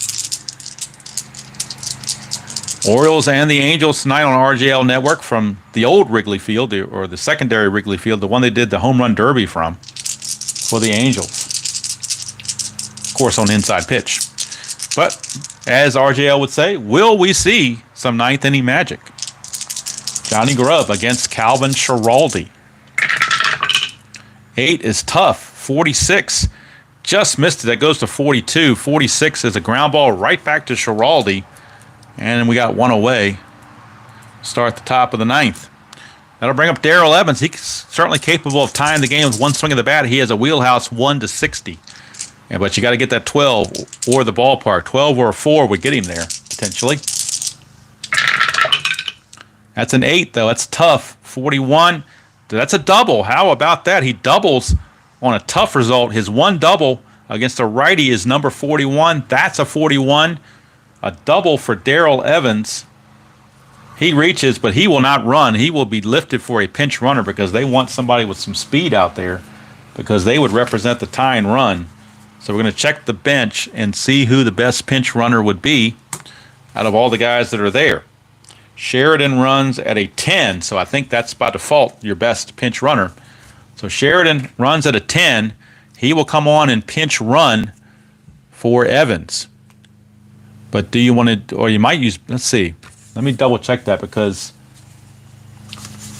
Orioles and the Angels tonight on RJL Network from the old Wrigley Field, or the secondary Wrigley Field, the one they did the home run derby from, for the Angels. Of course, on inside pitch. But, as RJL would say, will we see some 9th inning magic? Johnny Grubb against Calvin Schiraldi. 8 is tough. 46. Just missed it. That goes to 42. 46 is a ground ball right back to Schiraldi. And we got 1 away. Start the top of the 9th. That'll bring up Darrell Evans. He's certainly capable of tying the game with one swing of the bat. He has a wheelhouse 1-60. Yeah, but you got to get that 12 or the ballpark. 12 or a 4 would get him there, potentially. That's an 8, though. That's tough. 41. That's a double. How about that? He doubles on a tough result. His one double against a righty is number 41. That's a 41. A double for Darrell Evans. He reaches, but he will not run. He will be lifted for a pinch runner because they want somebody with some speed out there because they would represent the tie and run. So we're going to check the bench and see who the best pinch runner would be out of all the guys that are there. Sheridan runs at a 10, so I think that's by default your best pinch runner. So Sheridan runs at a 10. He will come on and pinch run for Evans. But do you want to, or you might use, let's see. Let me double check that because,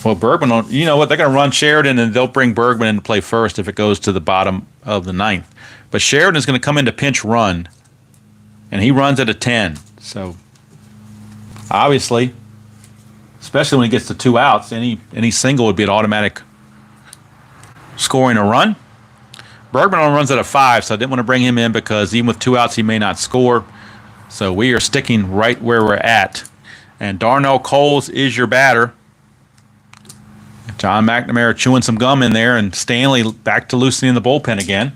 well, Bergman, you know what, they're going to run Sheridan and they'll bring Bergman in to play first if it goes to the bottom of the ninth. But Sheridan is going to come in to pinch run, and he runs at a 10. So, obviously, especially when he gets to 2 outs, any single would be an automatic scoring a run. Bergman only runs at a 5, so I didn't want to bring him in because even with 2 outs, he may not score. So we are sticking right where we're at. And Darnell Coles is your batter. John McNamara chewing some gum in there, and Stanley back to loosening the bullpen again.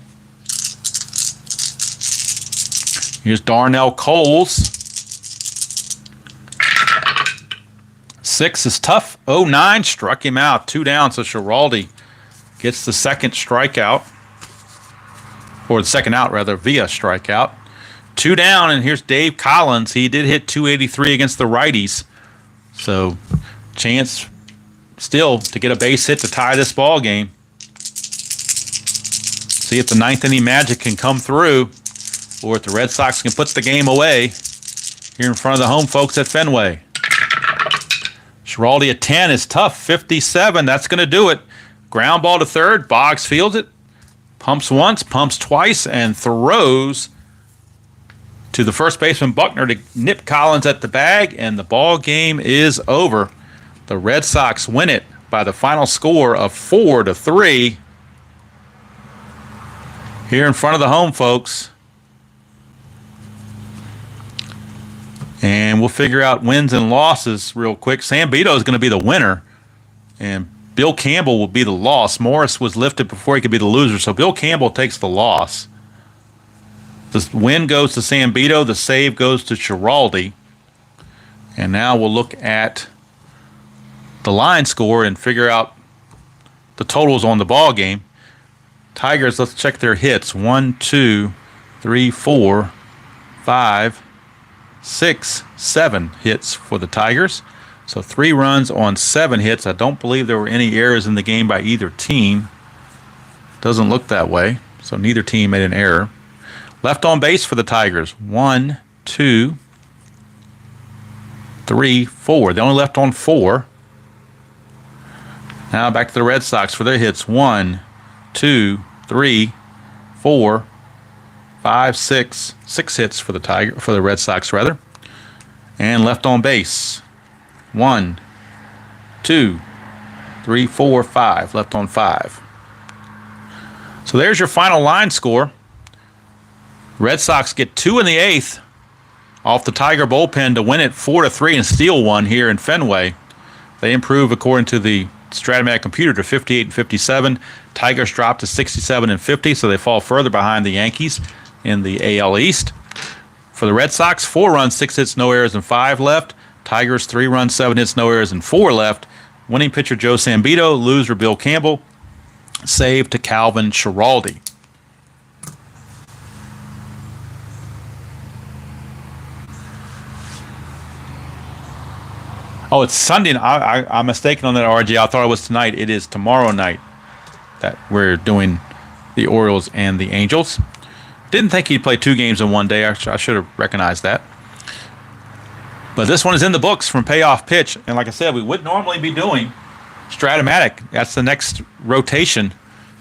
Here's Darnell Coles. 6 is tough. 0-9 struck him out. 2 down, so Schiraldi gets the second strikeout. Or the second out, rather, via strikeout. 2 down, and here's Dave Collins. He did hit 283 against the righties. So, chance still to get a base hit to tie this ball game. See if the ninth inning magic can come through, or if the Red Sox can put the game away here in front of the home folks at Fenway. Schiraldi at 10 is tough. 57, that's going to do it. Ground ball to third. Boggs fields it. Pumps once, pumps twice, and throws to the first baseman Buckner to nip Collins at the bag, and the ball game is over. The Red Sox win it by the final score of 4-3 here in front of the home folks. And we'll figure out wins and losses real quick. Sam Beto is going to be the winner, and Bill Campbell will be the loss. Morris was lifted before he could be the loser, so Bill Campbell takes the loss. The win goes to Sam Beto. The save goes to Schiraldi. And now we'll look at the line score and figure out the totals on the ball game. Tigers, let's check their hits. 1, 2, 3, 4, 5, 6, 7 hits for the Tigers. So 3 runs on 7 hits. I don't believe there were any errors in the game by either team. Doesn't look that way. So neither team made an error. Left on base for the Tigers. 1, 2, 3, 4. They only left on 4. Now back to the Red Sox for their hits. 1, 2, 3, 4, 5, 6. 6 hits for the Red Sox rather. And left on base. 1, 2, 3, 4, 5. Left on 5. So there's your final line score. Red Sox get 2 in the 8th off the Tiger bullpen to win it 4-3 and steal one here in Fenway. They improve according to the Stratomatic computer to 58 and 57. Tigers drop to 67 and 50, so they fall further behind the Yankees in the AL East. For the Red Sox, 4 runs, 6 hits, no errors, and 5 left. Tigers, 3 runs, 7 hits, no errors, and 4 left. Winning pitcher Joe Sambito, loser Bill Campbell, save to Calvin Schiraldi. Oh, it's Sunday. I'm mistaken on that, RJ. I thought it was tonight. It is tomorrow night that we're doing the Orioles and the Angels. Didn't think he'd play 2 games in one day. I should have recognized that. But this one is in the books from Payoff Pitch. And like I said, we would normally be doing Stratomatic. That's the next rotation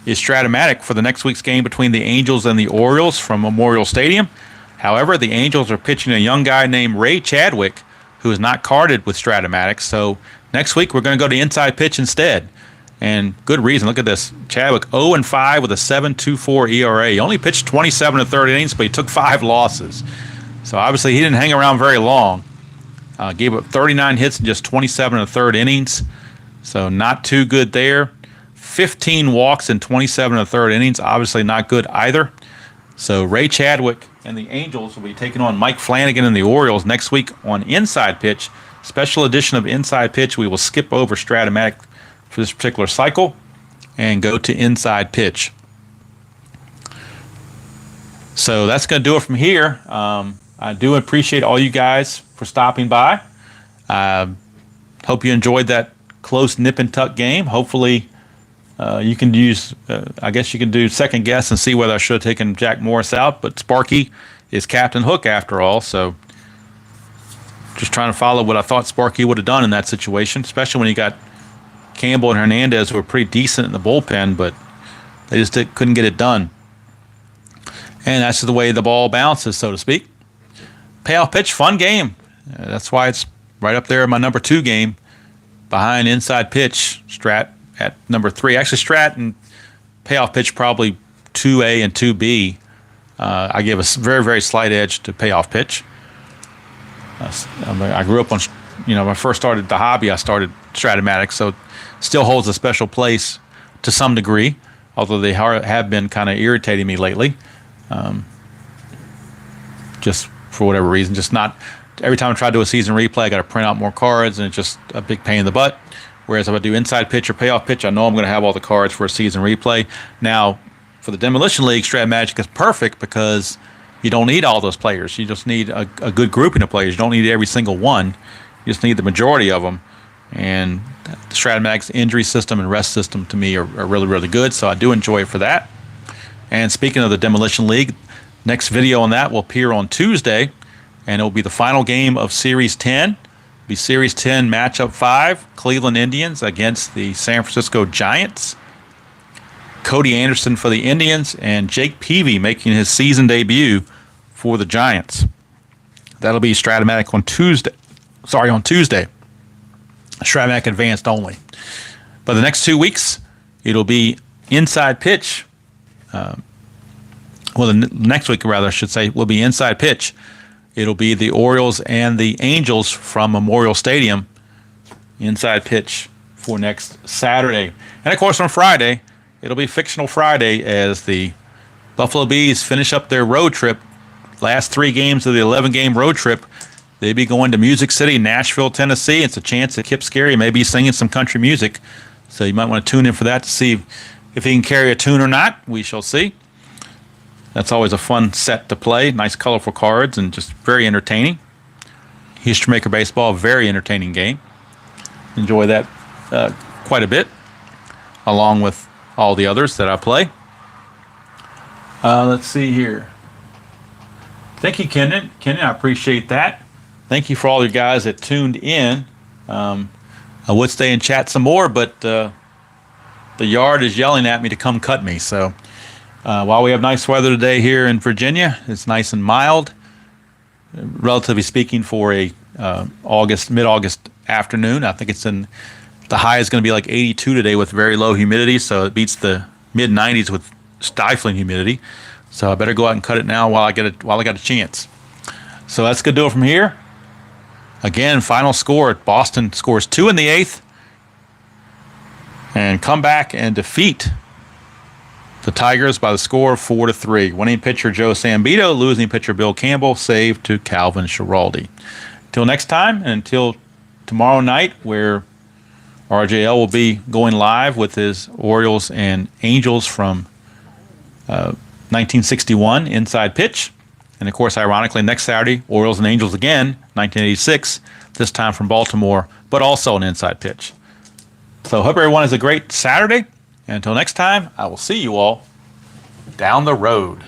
is Stratomatic for the next week's game between the Angels and the Orioles from Memorial Stadium. However, the Angels are pitching a young guy named Ray Chadwick, who is not carded with Stratomatic. So next week we're going to go to inside pitch instead. And good reason. Look at this. Chadwick 0-5 with a 7.24 ERA. He only pitched 27 1/3 innings, but he took 5 losses. So obviously he didn't hang around very long. Gave up 39 hits in just 27 1/3 innings. So not too good there. 15 walks in 27 and a third innings. Obviously not good either. So Ray Chadwick and the Angels will be taking on Mike Flanagan and the Orioles next week on Inside Pitch. Special edition of Inside Pitch. We will skip over Stratomatic for this particular cycle and go to Inside Pitch. So that's going to do it from here. I do appreciate all you guys for stopping by. Hope you enjoyed that close nip and tuck game. Hopefully you can use, I guess you can do second guess and see whether I should have taken Jack Morris out, but Sparky is Captain Hook after all, so just trying to follow what I thought Sparky would have done in that situation, especially when you got Campbell and Hernandez, who were pretty decent in the bullpen, but they just couldn't get it done. And that's the way the ball bounces, so to speak. Payoff Pitch, fun game. That's why it's right up there in my number 2 game, behind Inside Pitch. Strat at number 3. Actually, Strat and Payoff Pitch probably 2A and 2B. I give a very, very slight edge to Payoff Pitch. I grew up on, when I first started the hobby, I started Stratomatic, so it still holds a special place to some degree, although they have been kind of irritating me lately. Just for whatever reason, just not every time I try to do a season replay, I got to print out more cards, and it's just a big pain in the butt. Whereas if I do Inside Pitch or Payoff Pitch, I know I'm going to have all the cards for a season replay. Now, for the Demolition League, Stratomagic is perfect because you don't need all those players. You just need a good grouping of players. You don't need every single one. You just need the majority of them. And the Stratomatic's injury system and rest system to me are really, really good, so I do enjoy it for that. And speaking of the Demolition League, next video on that will appear on Tuesday, and it will be the final game of Series 10. It'll be Series 10 Matchup 5, Cleveland Indians against the San Francisco Giants. Cody Anderson for the Indians, and Jake Peavy making his season debut for the Giants. That'll be Stratomatic on Tuesday. Stratomatic Advanced only. But the next 2 weeks, it'll be Inside Pitch. The next week, rather, I should say, will be Inside Pitch. It'll be the Orioles and the Angels from Memorial Stadium. Inside Pitch for next Saturday. And, of course, on Friday, it'll be Fictional Friday as the Buffalo Bees finish up their road trip. Last 3 games of the 11-game road trip. They'll be going to Music City, Nashville, Tennessee. It's a chance that Kip Scary may be singing some country music. So you might want to tune in for that to see if he can carry a tune or not. We shall see. That's always a fun set to play. Nice, colorful cards and just very entertaining. History Maker Baseball, very entertaining game. Enjoy that quite a bit, along with all the others that I play. Let's see here. Thank you, Kenan. Kenan, I appreciate that. Thank you for all you guys that tuned in. I would stay and chat some more, but the yard is yelling at me to come cut me. So while we have nice weather today here in Virginia, it's nice and mild, relatively speaking, for a mid-August afternoon. I think the high is going to be like 82 today with very low humidity, so it beats the mid-90s with stifling humidity. So I better go out and cut it now while I got a chance. So that's going to do it from here. Again, final score: Boston scores 2 in the 8th and come back and defeat the Tigers by the score of 4-3. Winning pitcher Joe Sambito, losing pitcher Bill Campbell, save to Calvin Schiraldi. Until next time, and until tomorrow night, where RJL will be going live with his Orioles and Angels from 1961 Inside Pitch. And, of course, ironically, next Saturday, Orioles and Angels again, 1986, this time from Baltimore, but also an Inside Pitch. So hope everyone has a great Saturday. And until next time, I will see you all down the road.